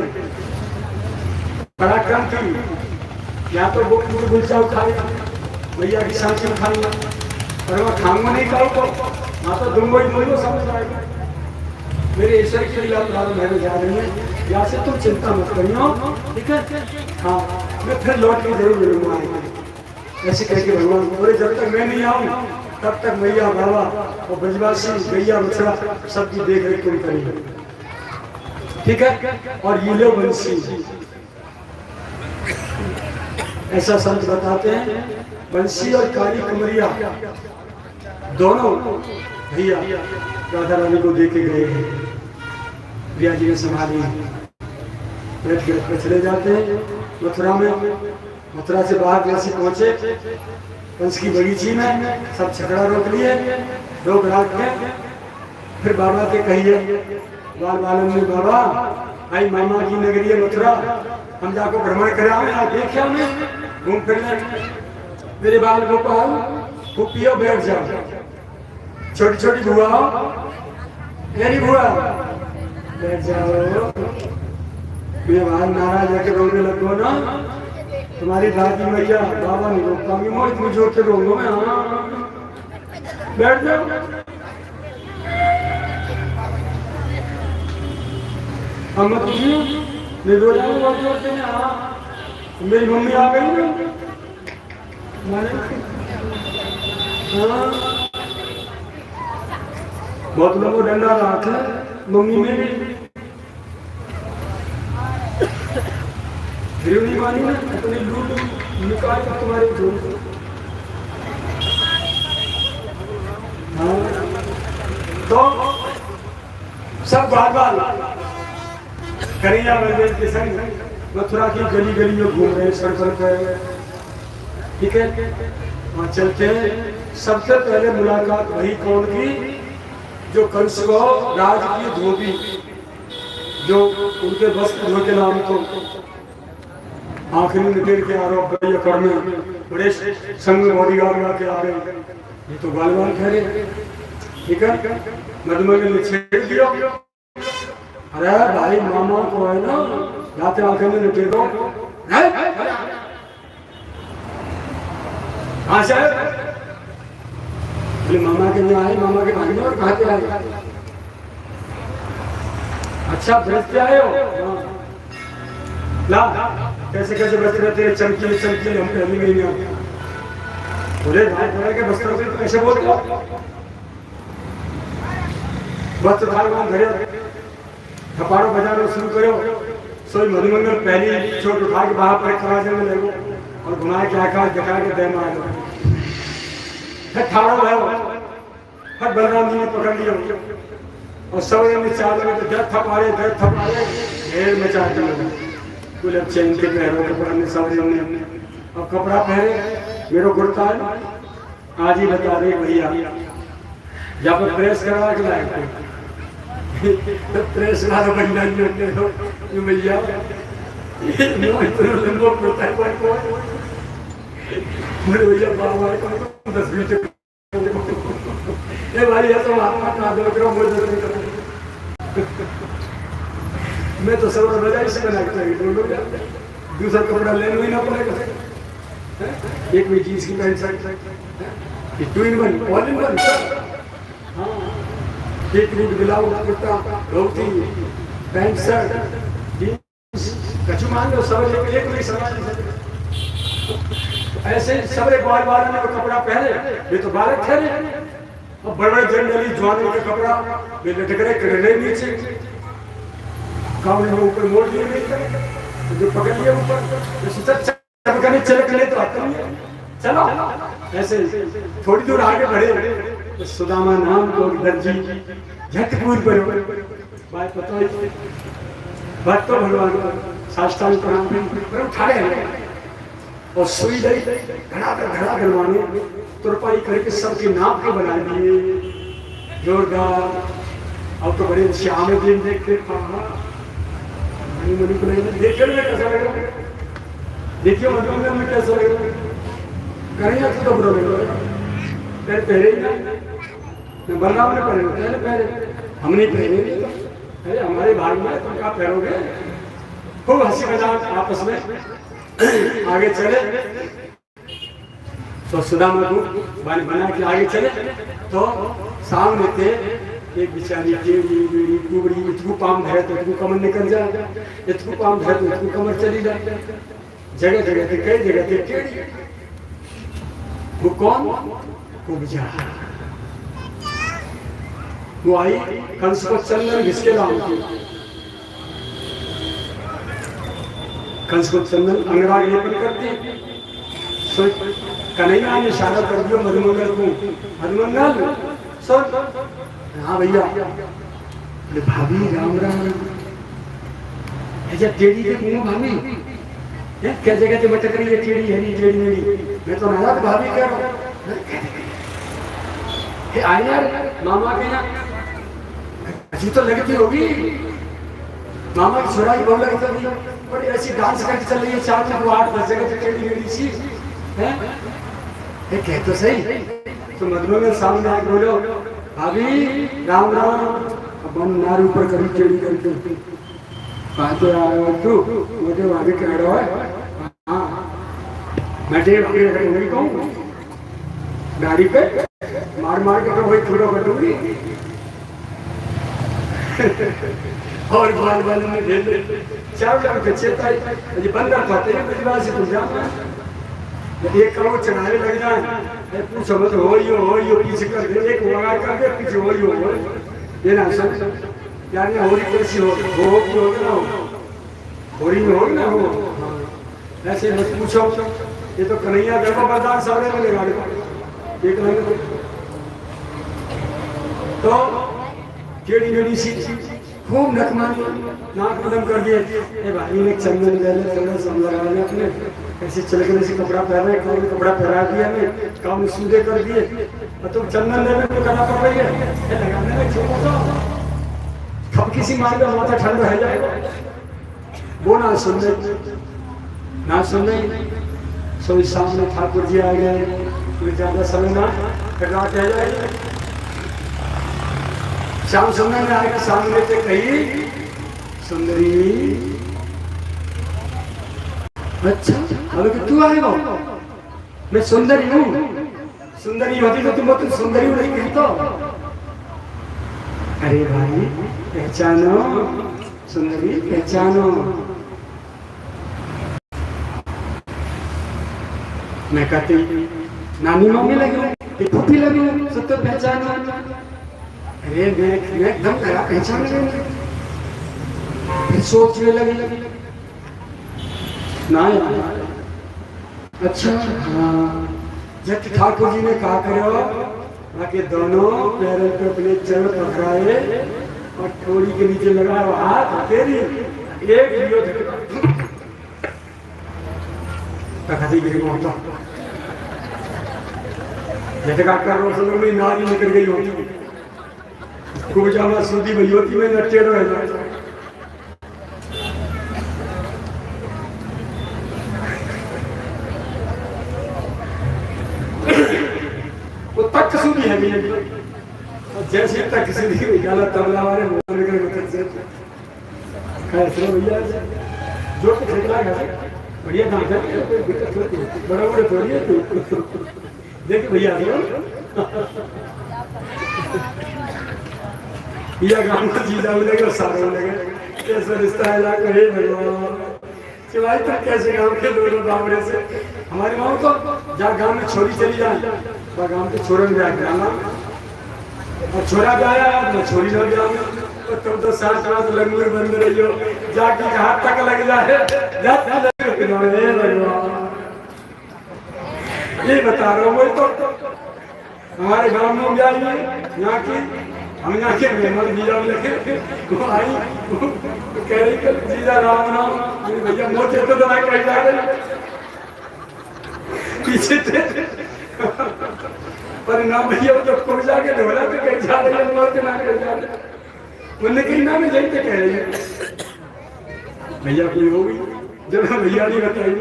पराक्रम की या तो वो गुलचा उठाए, भैया की सांची उठाएंगे, और वह खाऊंगा नहीं खाऊ तो वहाँ तो दूंगो ही दूंगो समझ आएगा। मेरे ईश्वर की लीला प्रारंभ होने जा रही है, यहाँ से तुम चिंता मत करियो, ठीक है? हाँ मैं फिर लौट के जरूर मिलूंगा। ऐसे कह के भगवान बोले जब तक मैं नहीं आऊँ तब तक मैया बाबा और ब्रजवासी गैया मथुरा सबकी देख रेख तुम करेंगे, ठीक है? और ये लो बंसी, ऐसा संत बताते हैं, बंसी और काली कमरिया दोनों भैया राधा रानी को देके गए हैं, प्रिया जी ने संभाली, चले जाते हैं मथुरा में। मथुरा से बाहर जैसे पहुंचे कंस की बगीची में, सब छकड़ा रोक लिए, रोक राख के फिर बाबा के कहिए, बाल बालन में बाबा आई मामा की नगरी है मथुरा, हम जाको भ्रमण करावे, आप देखे हमें घूम फिर मेरे बाल गोपाल कुपियो बैठ जाओ, छोटी छोटी बुआ मेरी बुआ बैठ जाओ, मेरे बाल नाराज जाके रोने लगो ना, तुम्हारी दादी मैया बाबा नहीं रोकता, मैं इतनी जोर से रोऊंगा मैं, हाँ बैठ जाओ। हम मत पूछिए, मैं रो जाऊंगा बहुत जोर से, हाँ मेरी मम्मी आ गई ना, हाँ बहुत लोगों को डंडा रखा है मम्मी में, फिर नहीं मानी ना, अपनी लूट निकाल कर तुम्हारे जोर सब बार बार कन्हैया बलदेव के संग मथुरा की गली गली में घूम रहे सर्कल पे, ठीक है। वहाँ चलते हैं, सबसे पहले मुलाकात वही कौन की, जो कंस को राज की धोबी, जो उनके वस्त्र धो के नाम को आखिरी में गिर के आरोप कर में बड़े संग बॉडीगार्ड के आ गए, ये तो बाल बाल ठहरे, ठीक है। मधुमंगल ने छेड़ दिया, अरे भाई मामा को है ना जाते आखिर में लुटे दो, कहाँ से मामा के यहाँ आए, मामा के भागने और कहाँ के आए, अच्छा व्रत से आए हो, ला कैसे कैसे व्रत रहते चमकीले चमकीले हम पहली नहीं आते, बोले भाई बोले के वस्त्रों से तो कैसे बोलते हो, वस्त्र भागवान धरे थपाड़ो बजाना शुरू करो, सोई मधुमंगल पहली चोट उठा के बाहर पर खराजे में लगो और घुमा के आकाश दिखा के दे मार दो, फिर ठाड़ो भयो, फिर बलराम जी ने पकड़ लिया और सवेरे में चार लगे तो दर्द थपाड़े ढेर मचा के लगे, बोले अब चैन के पहरो कपड़ा ने सवेरे ने अब कपड़ा पहरे मेरे गुड़ता है आज ही बता दे भैया, जब पर प्रेस करवा के लाए तो प्रेस वाला बंदा नहीं हो ये भैया नो इतना लंबा पड़ता है को मेरे भैया बाबा को 10 मिनट ए भाई ये तो आपका ना दो करो मुझे मैं तो सब बजा इसे बना के चाहिए दूसरा कपड़ा ले लो ही ना पड़ेगा, एक में जीन्स की पैंट शर्ट ये 2 in 1 ऑल इन वन, हाँ एक root blouse kurta dhoti pant shirt jeans कछु मान लो सब एक नहीं समाज, ऐसे सबरे बाल बाल में कपड़ा पहने, ये तो बालक ठहरे, और बड़े बड़े जनरली जवानों के कपड़ा वे लटक रहे करने नीचे काम में ऊपर मोड़ दिए नहीं, जो पकड़ लिया ऊपर चमकने चलकने तो आता नहीं है, चलो ऐसे थोड़ी दूर आगे बढ़े तो सुदामा नाम को दर्जी झटपूर पर बात पता है बात तो भगवान को साष्टांग प्रणाम पर उठाए और सुई दई घड़ा करवाने तुरपाई करके सबके नाम के बना दिए जोरदार। अब तो बड़े श्याम दिन देखते मणि को नहीं देखने में कैसा लगा, देखिए मधुमंगल में कैसा लगा, करेंगे तो बुरा लगेगा, पहले ही ना बलराम ने पहले हमने पहने नहीं, अरे हमारे भाग में तुम क्या पहनोगे, खूब हंसी मजाक आपस में आगे चले। तो सुदामा को बना के आगे चले तो सामने थे एक बिचारी टेढ़ी कुबड़ी, इतकू पाम धरे तो इतकू कमर निकल जाए, इतकू पाम धरे तो इतकू कमर चली जाए, जगह जगह थे कई जगह थे टेढ़ी, वो कौन कुब्जा, वो आई कंस को चंदन घिसके लाऊं, कंस को चंदन अंगराग लेपन करती, कन्हैया ने इशारा कर दिया मधुमंगल को, मधुमंगल सुन, हाँ भैया, भाभी राम राम, ऐसा टेढ़ी के मुंह भाभी क्या जगह से भटक रही है, टेढ़ी है नहीं टेढ़ी मेरी, मैं तो नाराज भाभी कह रहा हूँ, आए यार मामा के यहाँ अच्छी तो लगती होगी, मामा की सुराई बहुत लगता थी, बड़ी ऐसी डांस करके चल रही है 4 से 8 10 जगह से टेढ़ी मेढ़ी सी है, ये कह तो सही। तो मधुमंगल सामने आके बोलो भाभी राम राम, अब हम नार ऊपर करी टेढ़ी करके बातें आया तू मुझे आगे कह रहा है, हाँ मैं वही कहूँ गाड़ी पे मार मार के तो वही थोड़ा बटूंगी और बाल बाल में दे दे चार लाख बच्चे ये बंद पाते हैं परिवार से तुम जाओ, एक करोड़ चढ़ाने लग जाए पूछो मत हो पीछे कर दे, एक वगार कर दे पीछे हो ये ना सब यानी होरी कैसी हो ना होरी में हो ना हो, ऐसे मत पूछो, ये तो कन्हैया गर्भ बरदान सामने में लगा देख लेंगे तो टेढ़ी मेढ़ी सी खूब नकमानी नाक बदम कर दिए। ए भाई ने चंदन ले ले थोड़ा सब लगा लिया अपने, ऐसे चलकर से कपड़ा पहना है, कौन कपड़ा पहना दिया हमें, काम सीधे कर दिए। और तुम चंदन लेने को करना पड़ रही है, लगाने में छोटा सा कब किसी मार का माथा ठंड रह जाएगा। वो ना सुन रहे, ना सुन रहे। सो इस सामने ठाकुर जी आ गए, कोई ज्यादा समय ना रात रह जाएगी। श्याम सुंदर ने आके सामने से कही, सुंदरी। अच्छा अरे कि तू आएगा, मैं सुंदरी हूँ, सुंदरी होती तो तुम सुंदरी नहीं कही तो। अरे भाई पहचानो, सुंदरी पहचानो। मैं कहती नानी मम्मी लगी, फूफी लगी, सब तो पहचानो। अरे मैं एकदम करा पहचान लगे, फिर सोचने लगी ना यार। अच्छा हाँ, जब ठाकुर जी ने कहा करो बाकी दोनों पैरों पे अपने चरण पकड़ाए और ठोड़ी के नीचे लगाओ हाथ तेरी एक लियो धक्का गिरी मोहता झटका कर रो सब में नारी निकल गई होती, खूब जाना सूदी भई होती में नट्टे रह जाता। वो तक सूदी है भैया, जैसे तक सूदी गाना तबला वाले बोल के तक से कैसे भैया जो कुछ निकला गया बढ़िया काम है, बड़ा बड़ा थोड़ी है तू देख भैया या गांव का जीजा मिलेगा सारे मिलेगा, कैसा रिश्ता है लाकर हे भगवान सिवाय तक कैसे गांव के दोनों बावरे से हमारे गांव तो जहाँ गांव में छोरी चली जाए वह गांव के छोरों में आके आना और छोरा गया मैं छोरी ना गया और तुम तो साथ साथ लंगूर बंद रही हो जाके हाथ तक लग जाए ये बता रहा हूँ तो हमारे गांव में भी आई है यहाँ की, हम यहाँ के मेहमान जीजा लेके वो आई कह रही कल जीजा राम राम भैया मोटे तो मैं कहीं जा रही पीछे थे पर ना भैया वो जब खुद जाके ढोला तो कहीं जा रही है मोटे ना कहीं जा रही उन्हें कहीं ना में जाते कह रही है भैया कोई हो गई जब भैया नहीं बताई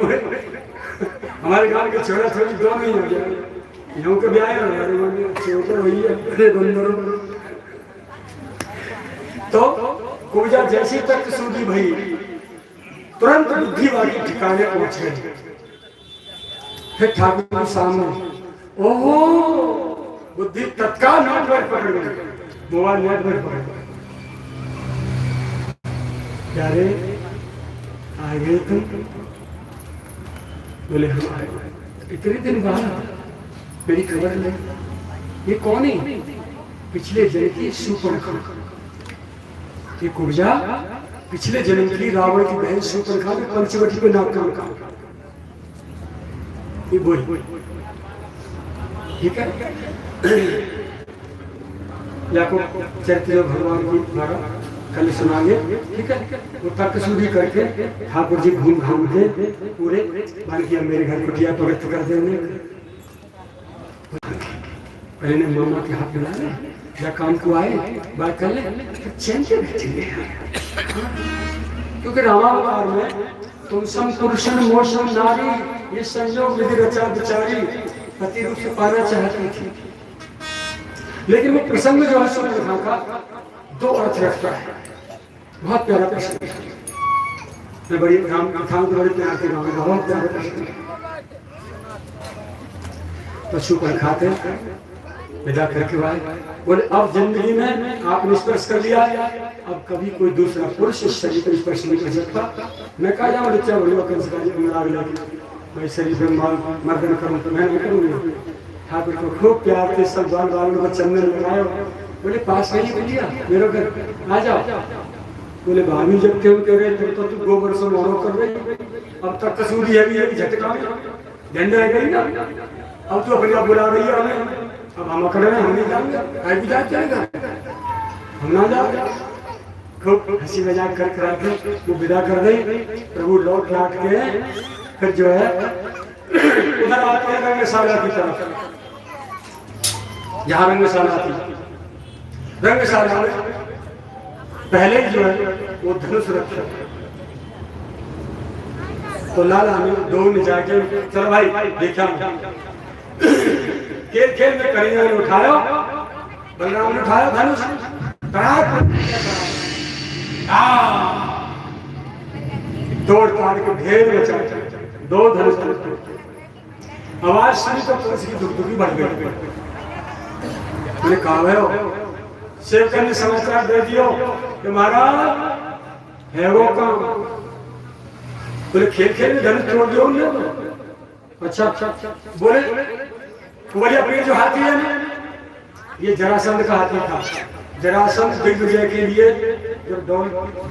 हमारे गांव के छोरा छोरी दोनों ही हो गया यूं के ब्याह है छोटे भैया तो कुबजा जैसी तक सूदी भई तुरंत बुद्धि वाली ठिकाने पहुंच गए। फिर ठाकुर के सामने ओहो बुद्धि तत्काल नेटवर्क पकड़ गई, मोबाइल नेटवर्क पकड़ गई। क्या रे आ गए तुम? बोले हम आए इतने दिन बाद मेरी खबर ले, ये कौन है? पिछले जन्म की सुपर्णखा, ये कुब्जा पिछले जन्म की रावण की बहन सुपर्णखा ने पंचवटी को नाम काम काम ये बोल ठीक है। याकूब चरित्र भगवान की द्वारा कल सुनाएंगे ठीक है। वो तर्क शुद्धि करके ठाकुर जी घूम घाम के पूरे मान किया मेरे घर कुटिया पवित्र कर देने पहले ने मामा के हाथ मिला ले या काम को आए बात कर ले चैन से बैठेंगे। क्योंकि रामावतार में तुम सम पुरुषन मोशन नारी ये संयोग विधि रचा बिचारी पति रूप से पाना चाहती थी, लेकिन वो प्रसंग जो है सुपर्णखा का दो अर्थ रखता है। बहुत प्यारा प्रश्न, मैं बड़ी राम कथाओं को बड़े प्यार से गाऊंगा, बहुत प्यारा प्रश्न। तो सुपर्णखा थे विदा करके आए बोले अब जिंदगी में आपने स्पर्श कर लिया, अब कभी कोई दूसरा पुरुष इस शरीर पर स्पर्श नहीं कर सकता। मैं कहा जाऊँ बच्चा बोलो मैं शरीर पर मर्दन करूँ तो मैं नहीं करूँगी। ठाकुर को खूब प्यार के सब बाल बालों को चंदन लगाया, बोले पास नहीं बोलिया मेरे घर आ जाओ। बोले भाभी जब क्यों कह रहे तो तू 2 वर्षों में कर रही, अब तक कसूरी है झटका झंडा है गई ना, अब तो अपने आप बुला रही है हमें, अब हम अकड़ में हम नहीं जाएंगे, भी जा जाएगा हम ना जाओ। खूब हंसी मजाक कर करा के वो विदा कर गई। प्रभु लौट के फिर जो है उधर आते हैं रंगशाला की तरफ, जहाँ रंगशाला थी। रंगशाला में पहले जो है वो धनुष रखा, तो लाला ने दो ने जाके चलो भाई देखा, खेल खेल में कन्हैया ने उठाया, बलराम ने उठाया धनुष, तोड़ ताड़ के ढेर बचा, दो धनुष आवाज सुनी तो तुलसी की दुखदुखी बढ़ गई। मैंने कहा है सेवक ने समाचार दे दियो कि महाराज है वो काम, बोले खेल खेल में धनुष तोड़ दियो उन्होंने। अच्छा बोले कुंवरिया पीर जो हाथी है ना, ये जरासंध का हाथी था। जरासंध दिग्विजय के लिए जब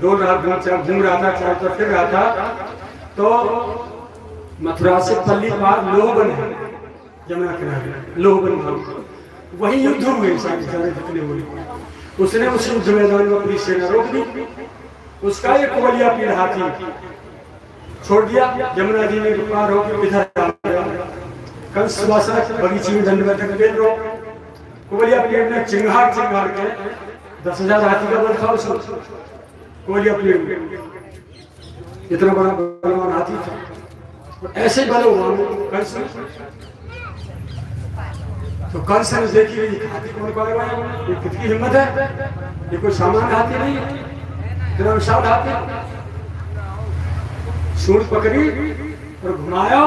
डोल रहा घूम रहा था, चारों तरफ फिर रहा था, तो मथुरा से पल्ली पार लोहबन है, यमुना किनारे लोहबन था, वही युद्ध हुए सारे जितने हुए। उसने उस युद्ध मैदान में अपनी सेना रोक दी, उसका एक कुंवरिया पीर हाथी छोड़ दिया, यमुना जी में पार होकर इधर आ गया। कंस बगीचे में दंड बैठक खेल रहा, कुंवरिया पीर ने चिंगार के 10,000 हाथी का बल था उसमें, कुंवरिया पीर में इतना बड़ा बलवान हाथी था। ऐसे बलवान कंस, तो कंस ने देखी हाथी कौन पाएगा, ये कितनी हिम्मत है, ये कोई सामान्य हाथी नहीं है, इतना विशाल हाथी। सूंड पकड़ी और घुमाया,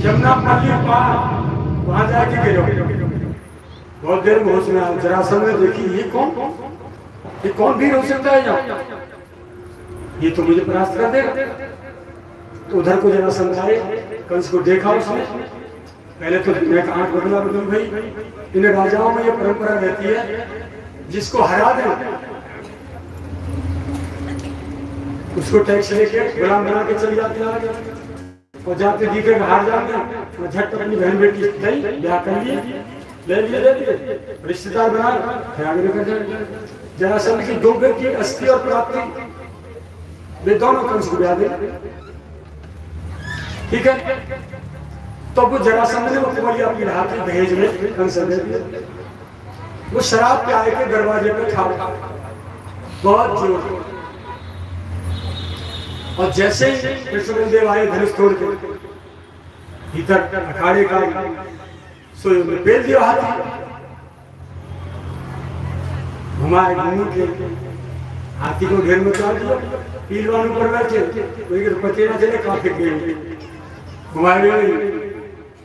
यमुना पल्ली पार वहां जाके गिरो। बहुत देर में होश में आया, जरासंध ने देखी ये कौन वीर हो सकता है यहाँ, ये तो मुझे परास्त कर देगा। तो उधर को जरासंध आए, कंस को देखा उसने, पहले तो दुनिया का आंख बदला बदल गई। इन राजाओं में ये परंपरा रहती है, जिसको हरा दे उसको टैक्स लेके गुलाम बना के चले जाते हैं, और जाते दिखे हार जाते हैं, झट अपनी बहन बेटी नहीं ब्याह कर लिए, ले लिए दे दिए, रिश्तेदार बना फिर आगे लेकर जाए। जरासंध की दो बेटी अस्थि और प्राप्ति, वे दोनों कंस को ब्याह दे, ठीक है। तो वो जरासंध ने वो कुंवरिया पीर हाथी दहेज में कंस दे दिया। वो शराब के आए के दरवाजे पे खा बहुत जोर, और जैसे ही कृष्णदेव आए धनुष तोड़ के भीतर अखाड़े का सोए में पेल दिया हाथी, घुमाए घूम के हाथी को घेर में उतार दिया। पीलवान ऊपर बैठे पते ना चले काफी गए, घुमाए गए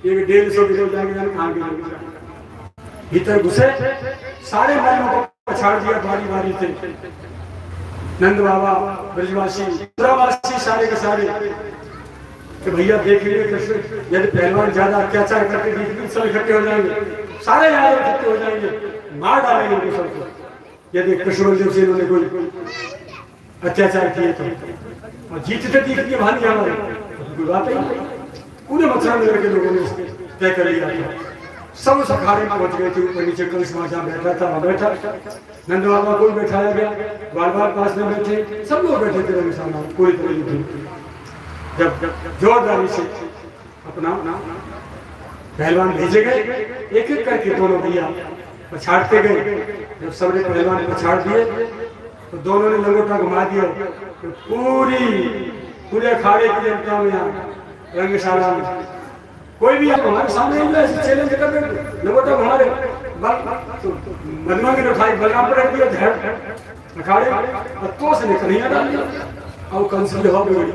150 किलो जाके कहाँ गए, भीतर घुसे, सारे महलों को पछाड़ दिया बारी बारी से। नंद बाबा, ब्रजवासी, मथुरावासी सारे के सारे कि भैया देख लीजिए कृष्ण, यदि पहलवान ज्यादा अत्याचार करके सब इकट्ठे हो जाएंगे, सारे यादव इकट्ठे हो जाएंगे, मार डालेंगे उनको सबको, यदि कृष्ण बलदेव से इन्होंने कोई अत्याचार किए तो। और जीतते जीतते भारी हमारे कोई बात ही नहीं, पूरे मथुरा नगर के लोगों ने तय कर लिया था। सब उस अखाड़े में पहुंच गए थे, ऊपर नीचे कंस जहाँ बैठा था वहाँ बैठा, नंद बाबा को बैठाया गया, बार पास में बैठे, सब लोग बैठे थे रंगशाला में। कोई जब जोरदारी से अपना पहलवान भेजे गए, एक एक करके दोनों भैया पछाड़ते गए। जब सबने पहलवान पछाड़ दिए तो दोनों ने लंगोटा घुमा दिया, तो पूरे अखाड़े की जनता में रंगशाला में कोई भी आप हमारे सामने ऐसे चैलेंज कर रहे, लंगोटा घुमा रहे, मदमा के उठाई बलराम पर रख दिया अखाड़े, और तो से कन्हैया डाल दिया, और कंस की हवा बिगड़ी।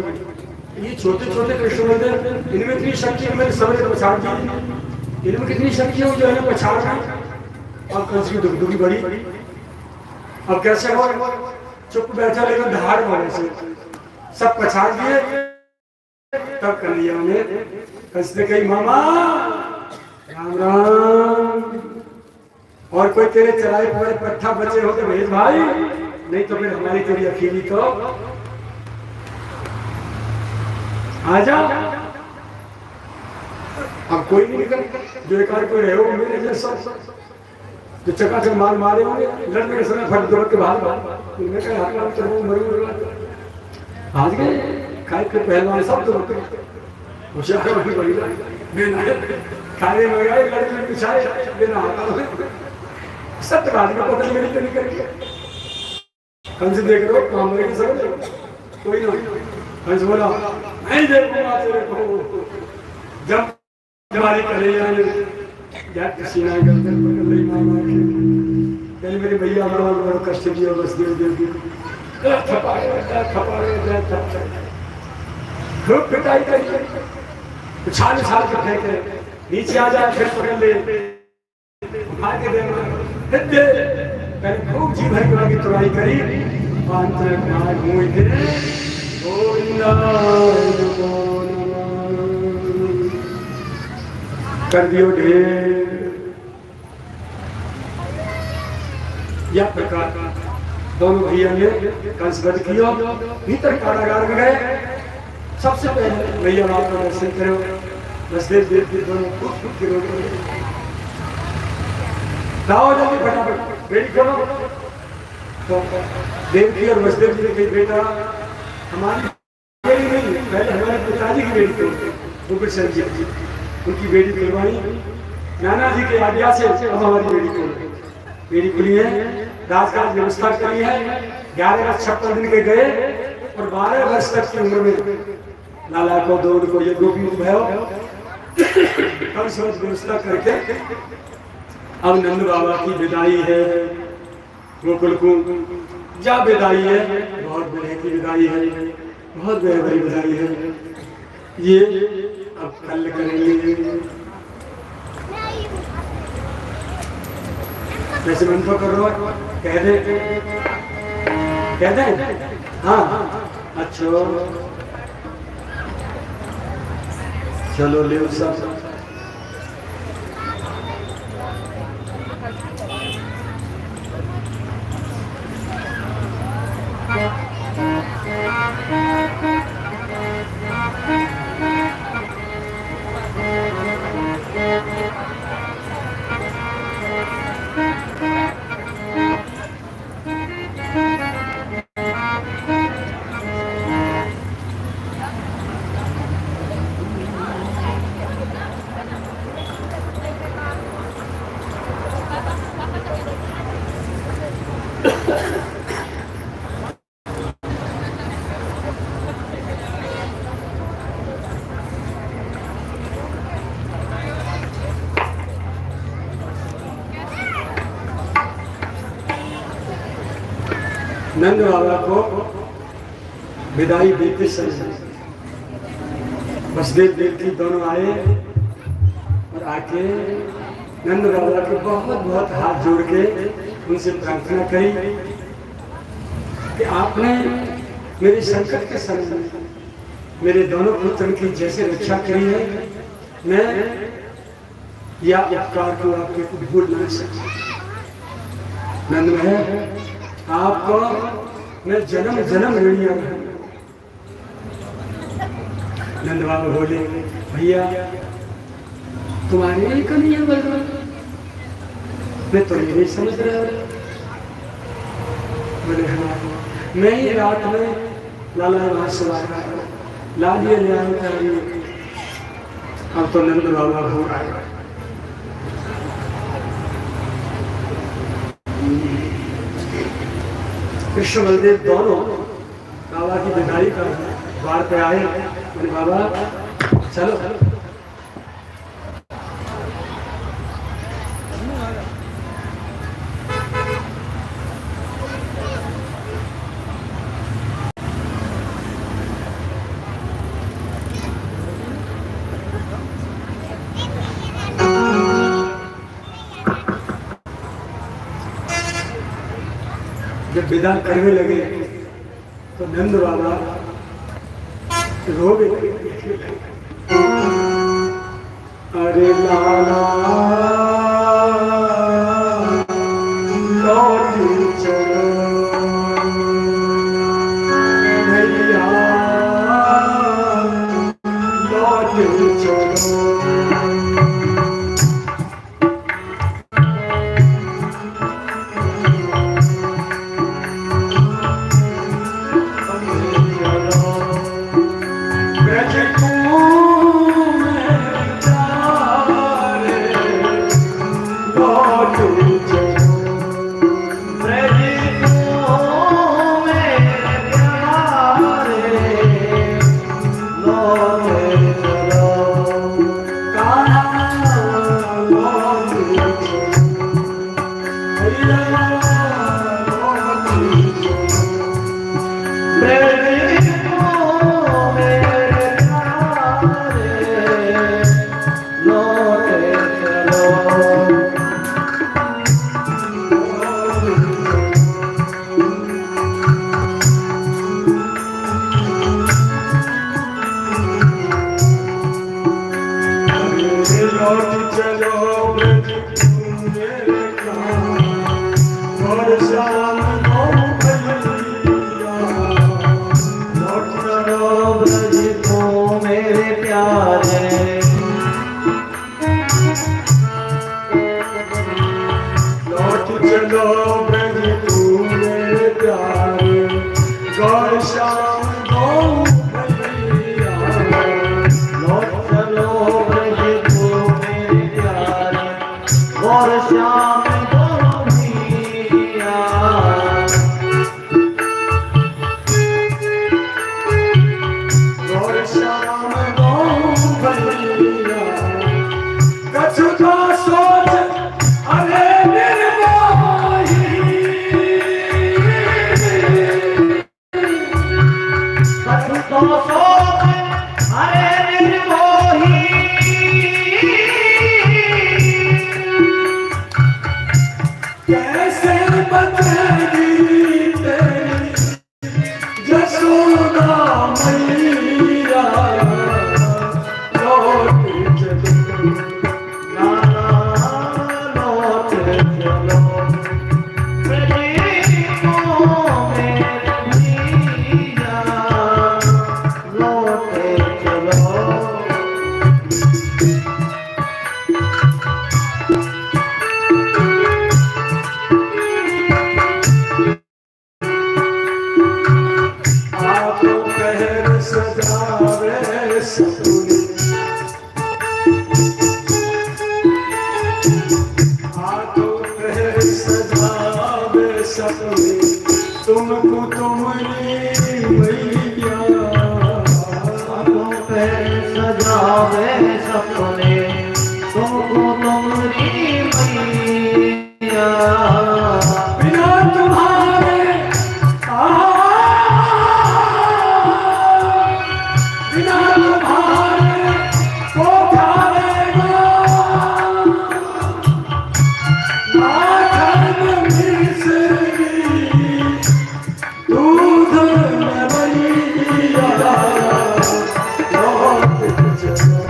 ये छोटे छोटे कृष्ण बलदेव, इनमें इतनी शक्ति है, मैंने सबने पछाड़ दी, इनमें कितनी शक्ति हो जो है पछाड़ रहे, और कंस की दुखदुखी बड़ी। अब कैसे हो, चुप बैठा लेकिन धार होने से सब पछाड़ दिए। तब कन्हैया ने कंस ने कही, मामा राम राम, और कोई तेरे चलाए पूरे पट्टा बचे हो तो भेज भाई, नहीं तो फिर हमारी तेरी अकेली तो आजा। अब कोई नहीं निकल, जो एक कोई रहे हो मेरे जैसा, जो चकाचक मार मारे होंगे लड़ने के समय फट दौड़ के भाग उनमें कहा हाथ मार चलो मरी भाग गए खाए के पहलवान सब तो रुके होशियार होगी बड़ी खाने में गए लड़के में पिछाए बिना हाथा सब बात का पता मेरी तो नहीं करके हमसे देख रहे हो काम लेके सब कोई ना हमसे बोला नहीं देखूंगा तेरे को जब हमारी कलेजा ने यार किसी ना गंदर पकड़ ली मामा के पहले मेरे भैया बड़ा कष्ट किया बस देव खूब पिटाई करी छाल के फेंके नीचे आ जाए फिर पकड़ ले उठा के दे पहले खूब जी भर की तुराई करी कर दियो ढेर या प्रकार दोनों भैया ने कंसबद्ध किया भीतर कारागार में गए सबसे पहले भैया बाप का दर्शन करो बसदेव देव के दोनों खूब लाओ जल्दी फटाफट बेटी करो तो देव की और बसदेव जी ने कही बेटा हमारी बेटी नहीं पहले हमारे पिताजी की बेटी थी गोपित सिंह जी उनकी बेटी कुलवाणी नाना जी की आज्ञा से अब हमारी बेटी को मेरी खुली है राजकाज व्यवस्था करी है 11 दिन के गए और 12 वर्ष तक की उम्र में लाला को दौड़ को ये गोपी भयो कल सोच व्यवस्था करके अब नंद बाबा की विदाई है गोकुल को जा विदाई है बहुत बड़े की विदाई है बहुत बड़ी विदाई है ये अब कल करेंगे वैसे मन तो करो कह दे हाँ अच्छा चलो ले सब नंद बाबा को विदाई देते समय बसदेव देव की दोनों आए और आके नंद बाबा के बहुत हाथ जोड़ के उनसे प्रार्थना करी कि आपने मेरे संकट के समय मेरे दोनों पुत्र की जैसे रक्षा करी है मैं या उपकार को आपके भूल ना सकता नंद में आपको मैं जन्म जन्म ऋणी हूं नंद बाबा बोले भैया तुम्हारे लिए क्यों नहीं है बलराम मैं तो ये नहीं समझ रहा बोले हाँ मैं ही रात में लाला वहां सवार लालिए ले आए अब तो नंद बाबा हो आए कृष्ण बलदेव दोनों बाबा की विदाई कर द्वार पे आए मैंने बाबा चलो जब विदा करने लगे तो नंद बाबा रोवे अरे लाला लौट चलो भैया लौट चलो लौट चलो ब्रज मेरे काम और श्याम गौ भैया लौट चलो ब्रज को मेरे प्यारे लौट चलो ब्रज को मेरे प्यारे गौर श्याम गौ भैया लौट चलो ब्रज को मेरे प्यारे और श्याम गौ भैया गौर श्याम गौ भैया कछुता सोच अरे निर्मोही कछुतो सोच अरे निर्मोही कैसे बचेगी तेरी यशोदा मैया लौट चलो नाना लौट चलो ब्रज को मेरे भैया लौट चलो आप कहर सजावे सपने आप कहर सजावे सपने तुमको तुम्हारी मैया आँखों पे सजावे सपने तुमको तुमरी मैया बिना तुम्हारे बिना तुम्हारे को जाएगा माखन मिश्री दूध मैया लौट चलो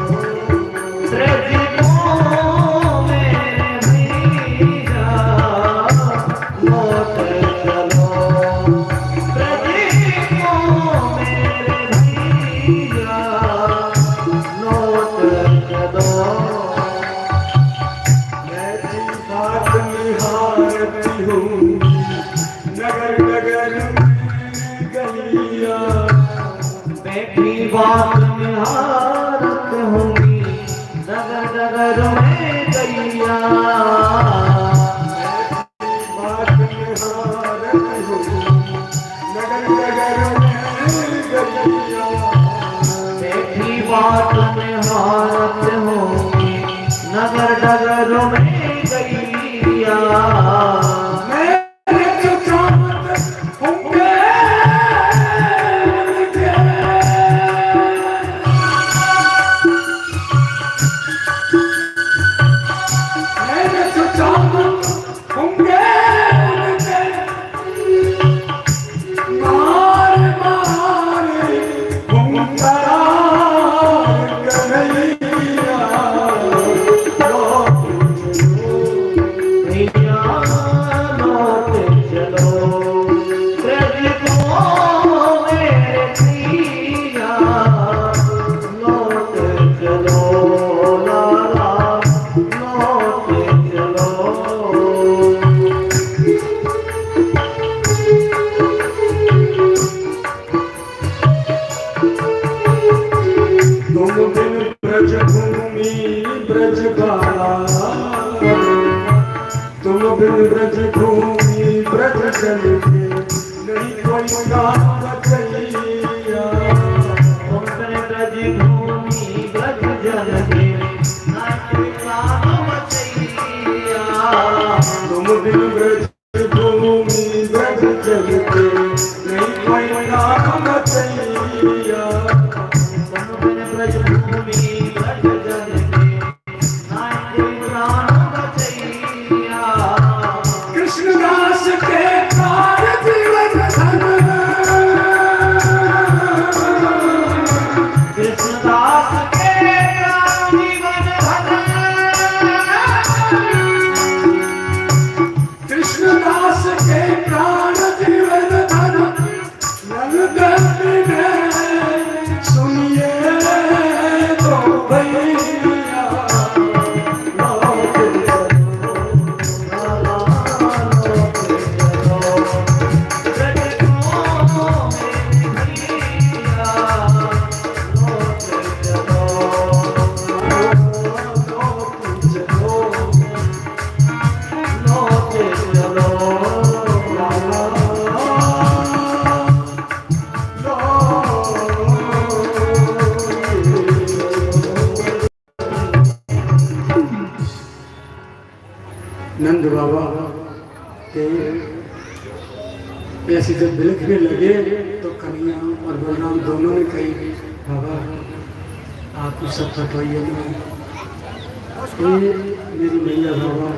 ब्रज को मेरे भैया लौट चलो ब्रज को मेरे भैया लौट चलो मैं जी बात निहारती हूँ नगर नगर गलिया बैठी बात निहारत होंगी नगर नगर में गैया बात निहारती हूँ नगर नगर में गलिया बैठी बात निहारत होंगी नगर नगर में गैया मेरे जो चाहत होंगे मेरे जो चाहत होंगे मार मार होंगा कन्हैया भैया लौट चलो ब्रज को मेरे भैया लौट चलो लाला लौट चलो तुम बिन ब्रज भूमि ब्रज गाला तुम बिन ब्रज भूमि ब्रज जन के नहीं कोई गान बचैया तुम बिन ब्रज भूमि ब्रज जन के ना कोई काम बचैया तुम बिन ब्रज भूमि ब्रज जन के नहीं कोई गान बचैया तुम बिन ब्रज भूमि ब्रज जन के ना कोई प्राण बचैया कृष्णदास के कार जीवन धन नंद बाबा के ऐसे जब बिलखने लगे तो कन्हैया और बलराम दोनों ने कही, बाबा आपको सब पता ही है ना, ये मेरी मैया बाबा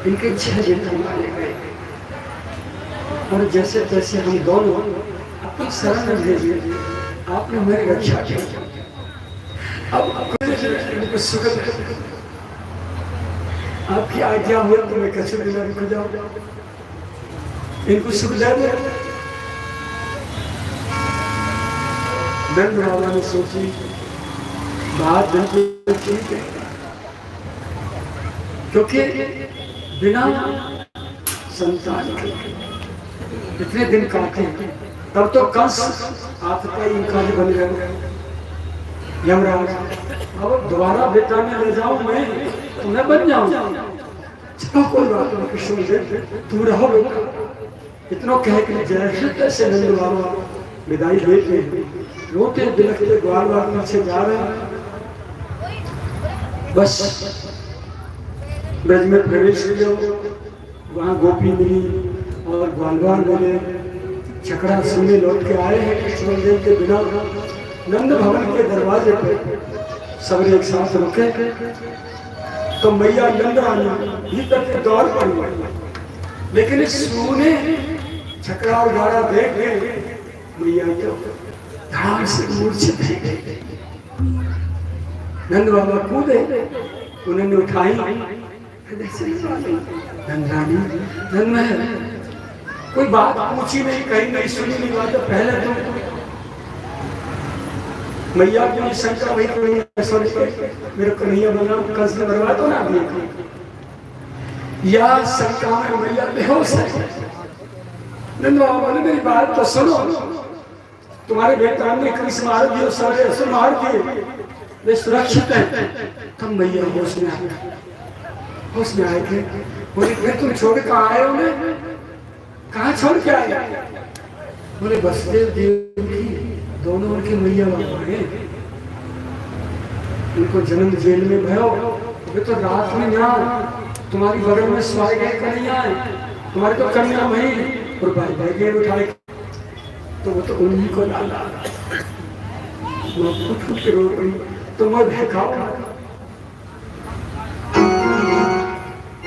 इनके 6 दिन मारे गए और जैसे तैसे हम दोनों अपनी शरण में भेजिए, आपने हमारी रक्षा की। अब इनको सुगम आपकी आज्ञा हो तो मैं कैसे बिना रुक जाऊं, इनको सुख दे दो। नंद बाबा ने सोची बात बिल्कुल ठीक है, क्योंकि बिना संतान के इतने दिन काटे तब तो कंस आपका इनका ही बन गया यमराज। अब दोबारा बेटा में ले जाऊं मैं तो मैं बन जाऊं, चलो कोई बात नहीं कृष्ण तुम रहो बेटा। इतना कह के जैसे तैसे नंद बाबा विदाई देते रोते बिलखते ग्वाल बाग पीछे जा रहे हैं। बस ब्रज में प्रवेश किया, वहाँ गोपी मिली और ग्वालवार मिले, छकड़ा सुने लौट के आए हैं कृष्ण बलदेव के बिना। नंद भवन के दरवाजे पर सब एक साथ रुके तो मैया नंद रानी भीतर के दौर पड़ी, लेकिन इस सुने छकड़ा और गाड़ा देख के मैया तो ध्यान से मूर्छित हो गई। नंद बाबा कूदे, उन्होंने उठाई, नंद रानी नंद में कोई बात पूछी नहीं, कहीं नहीं सुनी नहीं बात, तो पहले तो मैया की शंका वही मेरे कन्हैया बना कंस ने बर्बाद हो ना दिए या शंका में मैया बेहोश है। नंद बाबा ने मेरी बात तो सुनो, तुम्हारे बेटा ने कंस मार दिए, सारे असुर मार दिए, वे सुरक्षित है। तब मैया होश में आए, होश में आए थे, बोले फिर तुम छोड़ कहाँ आए हो, कहाँ छोड़ के आए? बोले वसुदेव देव की दोनों उनके मैया बाबा हैं, उनको जन्म जेल में भयो, वे तो रात में यहाँ तुम्हारी बगल में स्वाए गए कन्हैया है, तुम्हारे तो कन्या वही और भाई भाई गए उठाए, तो वो तो उन्हीं को डाला। मैं फुट फुट के रो रही, तो मैं भड़काओ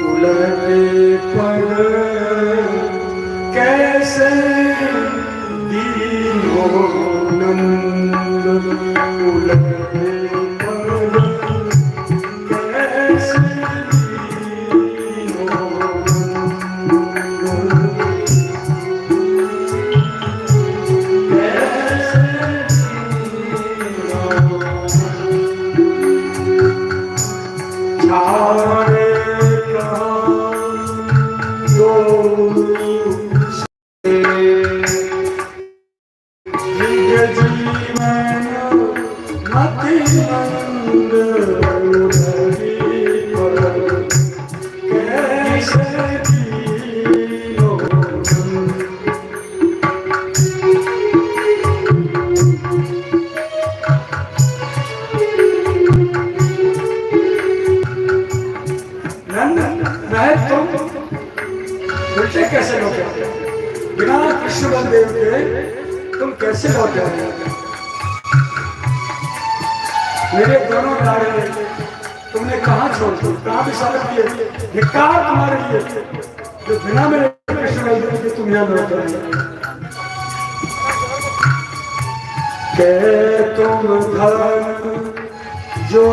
उलटे पर कैसे दीनो नंद, उलटे पर कैसे दीनो नंद, कैसे दीनो छाड़े कैसे लौटे बिना कृष्ण बलदेव के, तुम कैसे लौटे? मेरे दोनों लाड़े तुमने कहाँ छोड़ दी, कहाँ विसारक किए? धिक्कार तुम्हारे लिए जो बिना मेरे कृष्ण बलदेव के तुम यहाँ लौटे। के तुम धन जो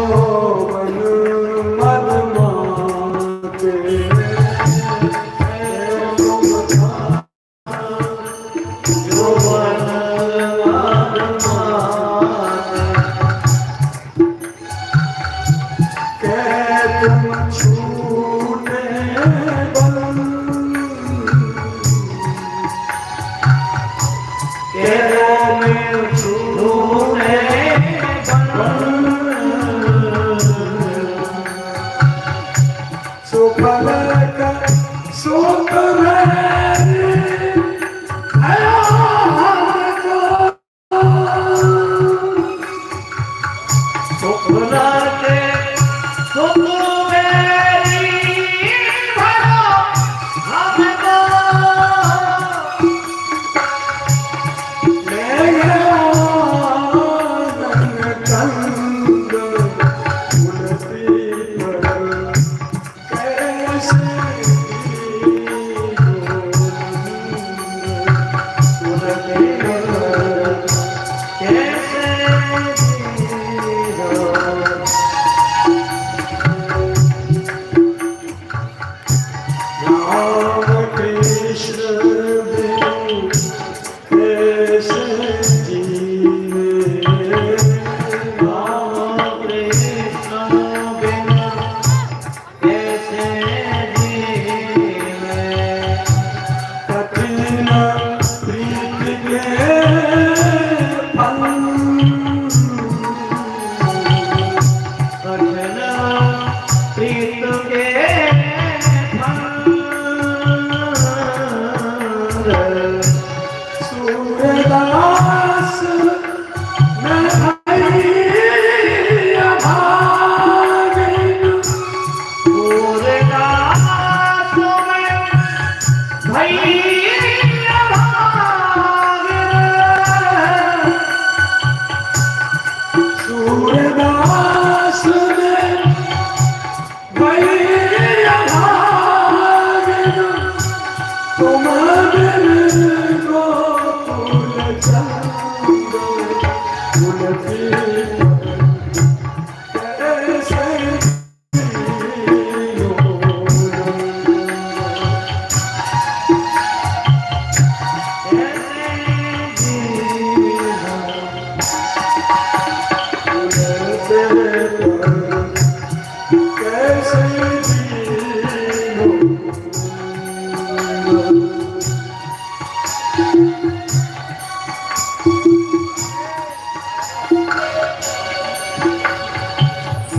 मन मद माते,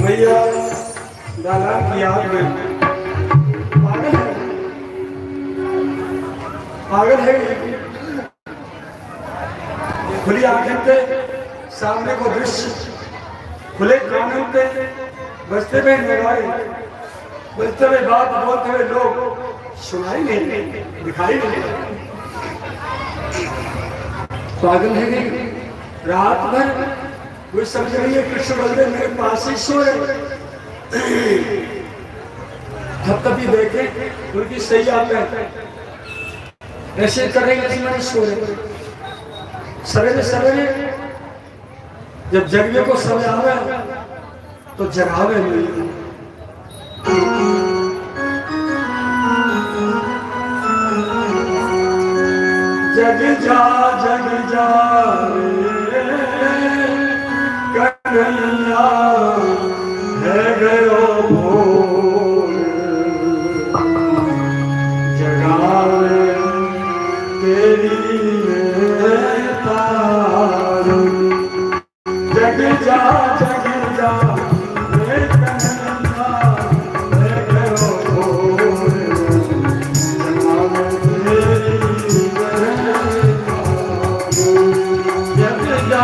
मैया दादा की आग में पागल है खुली आंखें पे सामने को दृश्य, खुले कानों पे बजते हुए नगाड़े, बजते हुए बात बोलते हुए लोग सुनाई नहीं, दिखाई नहीं। पागल है कि रात भर वो समझ रही है कृष्ण बलदेव मेरे पास ही सो रहे, तब तभी देखे उनकी सैया पे ऐसे करेंगे कि मैंने सो रहे। सवेरे सवेरे जब जगने को समय आवे तो जगावे नहीं। जग जा कन्हैया है गयो भोर, जगावे तेरी तार। जग जा रे कन्हैया है गयो भोर, जगावे तेरी तार। जग जा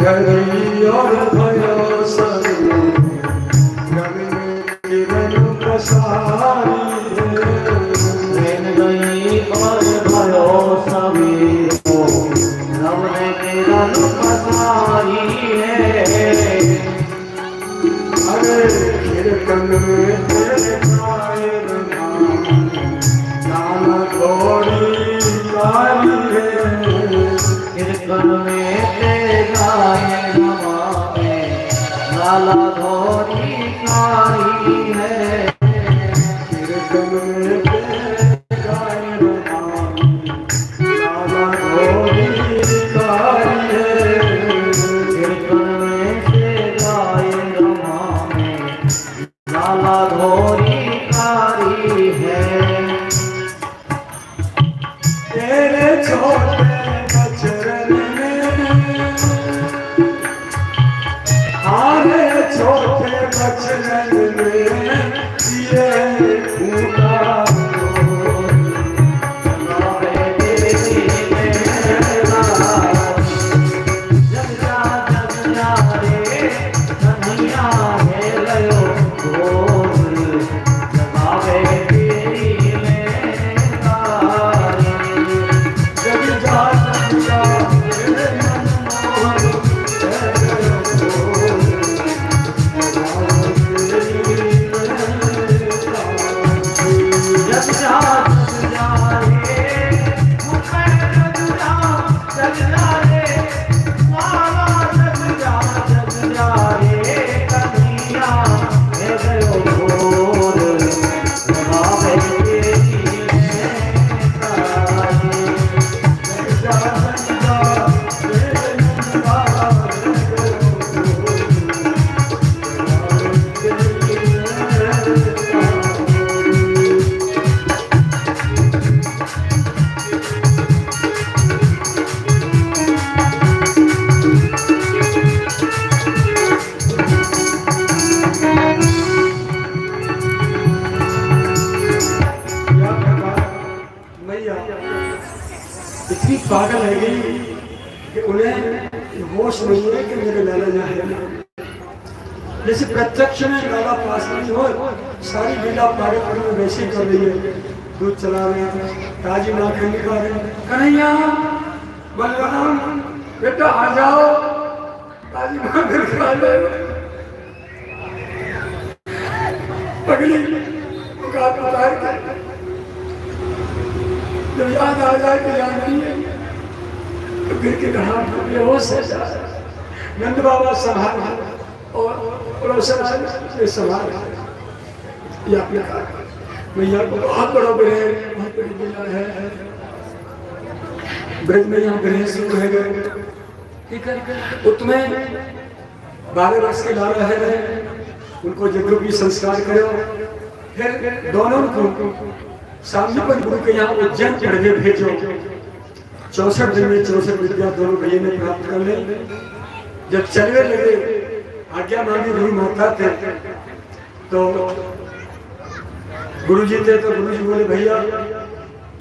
घड़ी और भयो सभी रंग में किरण प्रसारी गई और भयो सभी रंग में किरण प्रसारी है। अरे कीर्तन में तेरे गायन नाम थोड़ी कारी है। कीर्तन में तेरे गायन में लाला थोड़ी कारी है। कीर्तन में तेरे गायन लाला थोड़ी कारी है। कीर्तन में तेरे गायन लाला थोड़ी कारी है। तेरे छोटे बचरन में आरे छोटे बचरन में ये फूटा लगी कि उन्हें होश नहीं है कि मेरे लाला यहाँ है। जैसे प्रत्यक्ष में लाला पास नहीं हो, सारी लीला पागलपन में वैसे कर रही है। दूध चला रहे हैं, ताजी माखन निकाल रहे हैं, कन्हैया बलराम बेटा आ जाओ, ताजी माखन खा लो। पगली मुकात उतार के जब याद आ जाए कि याद नहीं है तो गिर के कहा बेहोश है। नंद बाबा संभाल और रोशन से संभाल ये आपने कहा मैया को बहुत बड़ा ग्रह, बहुत बड़ी लीला है। ब्रज में यहाँ ग्रह शुरू है गए, ठीक है। तो तुम्हें 12 वर्ष के लाला है, उनको यज्ञोपवीत संस्कार करो। फिर दोनों को सामने पर गुरु के यहाँ उज्जैन पढ़ने भेजो। 64 दिन में 64 विद्या दोनों भैया ने प्राप्त कर ले। जब चलने लगे, आज्ञा मांगी गुरु माता थे, तो गुरु जी थे, तो गुरु जी बोले भैया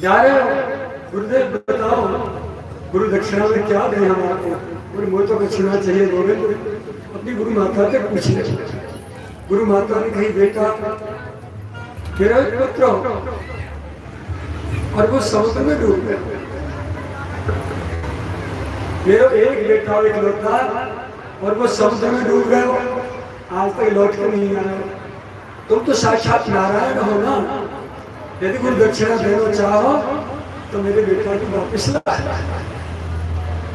जा रहे हो? गुरुदेव बताओ गुरु दक्षिणा में क्या दें हम आपको? बोले मुझे तो दक्षिणा चाहिए। बोले अपनी गुरु माता से पूछिए। गुरु माता ने कही बेटा मेरा एक पुत्र और वो समुद्र में डूब गया। मेरा एक बेटा एक लौटा और वो समुद्र में डूब गए, आज तक लौट के नहीं आया। तुम तो साक्षात नारायण हो ना, यदि गुरु दक्षिणा देना चाहो तो मेरे बेटा को वापिस ला।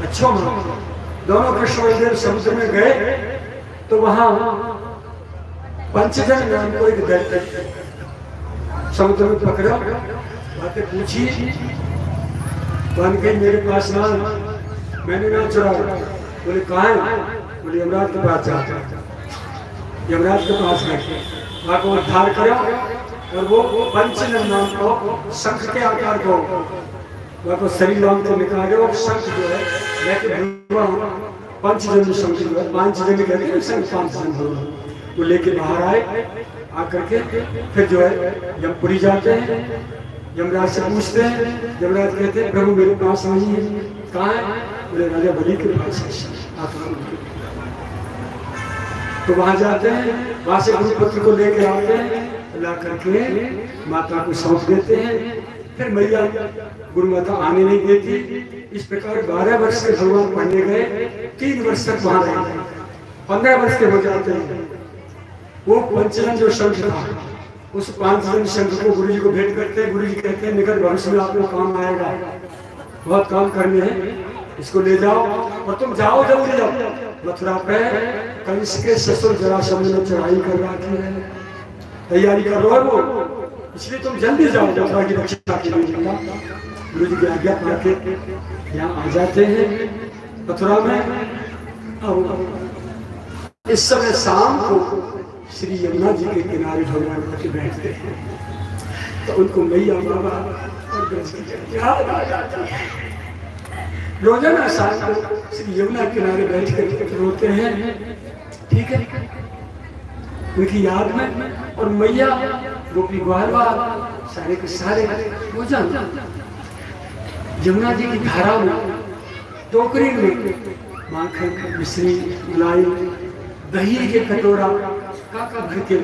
अच्छा मां, दोनों कृष्ण बलदेव समुद्र में गए तो वहां पंचजन नाम को एक दैत्य समुद्र में पकड़ा, बातें पूछी, बन गई मेरे पास ना, मैंने ना चुराया। बोले कहाँ है? बोले यमराज के पास जा। यमराज के पास गए, वहां को उद्धार करा और वो पंचजन नाम को शंख के आकार को वहां को शरीर नाम को निकाले। वो शंख जो है पंचजन शंख जो है, 5 जन कहते हैं शंख, 5 जन वो लेके बाहर आए। आकर के फिर जो है यमपुरी जाते हैं, यमराज से पूछते हैं। यमराज कहते हैं प्रभु मेरे पास नहीं है। कहाँ है? बोले राजा बलि के पास है। तो वहां जाते हैं, वहां से गुरुपुत्र को लेके आते हैं, ला करके माता को सौंप देते हैं। फिर मैया गुरु माता आने नहीं देती। इस प्रकार 12 वर्ष के भगवान पढ़ने गए, 3 वर्ष तक वहां रहे। 15 वर्ष के हो जाते हैं। वो पंचजन जो शंख था, उस 5 जन शंख को गुरु जी को भेंट करते हैं। गुरु जी कहते हैं निकट भविष्य में आपको काम आएगा, बहुत काम करने हैं, इसको ले जाओ और तुम जाओ जल्दी जाओ। मथुरा पे कंस के ससुर जरासंध ने चढ़ाई कर रखी है, तैयारी कर रहा है वो, इसलिए तुम जल्दी जाओ मथुरा की रक्षा के लिए। गुरु जी की आज्ञा पाके यहाँ आ जाते हैं मथुरा में। अब इस समय शाम को श्री यमुना जी के किनारे भगवान आके बैठते हैं, तो उनको मैया बाबा और ब्रज की याद आ जाती है। रोजाना शाम को श्री यमुना किनारे बैठ कर रोते हैं, ठीक है, उनकी याद में। और मैया गोपी ग्वालवाल सारे के सारे रोजाना यमुना जी की धारा में टोकरी में माखन, मिश्री, मलाई, दही के कटोरा काका भर के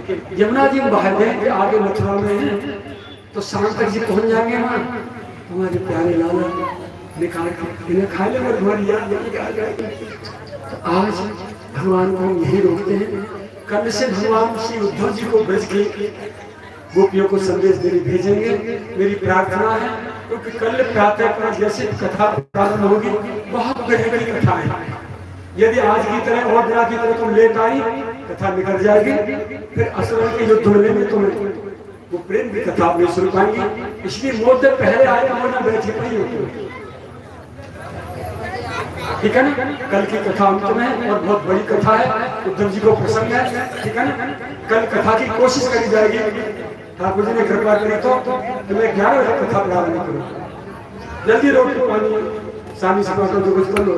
यमुना जी बाहर गए। आगे मथुरा में है तो शाम तक जी पहुंच जाएंगे वहां। हमारे प्यारे लाला निकाल के इन्हें खा लेंगे, तुम्हारी याद आ जाएगी। तो आज भगवान को हम यही रोकते हैं। कल से भगवान श्री उद्धव जी को ब्रज के गोपियों को संदेश देने भेजेंगे, मेरी प्रार्थना है। क्योंकि कल प्रातः काल जैसे कथा प्रारंभ होगी, बहुत गहरी कथा है। यदि आज की तरह और दिन की तरह तुम लेट आई, कथा निकल जाएगी। फिर असुरों के युद्ध में तुम्हें वो प्रेम की कथा आप नहीं सुन पाएंगे। इसलिए मोद पहले आए वो ना बैठे पाई होती, ठीक है ना। कल की कथा अंत में और बहुत बड़ी कथा है, उद्धव जी को प्रसंग है, ठीक है ना। कल कथा की कोशिश करी जाएगी, ठाकुर जी ने कृपा करी तो मैं 11 बजे कथा प्रारंभ करूँ। जल्दी रोटी पानी शामी से कुछ कर लो।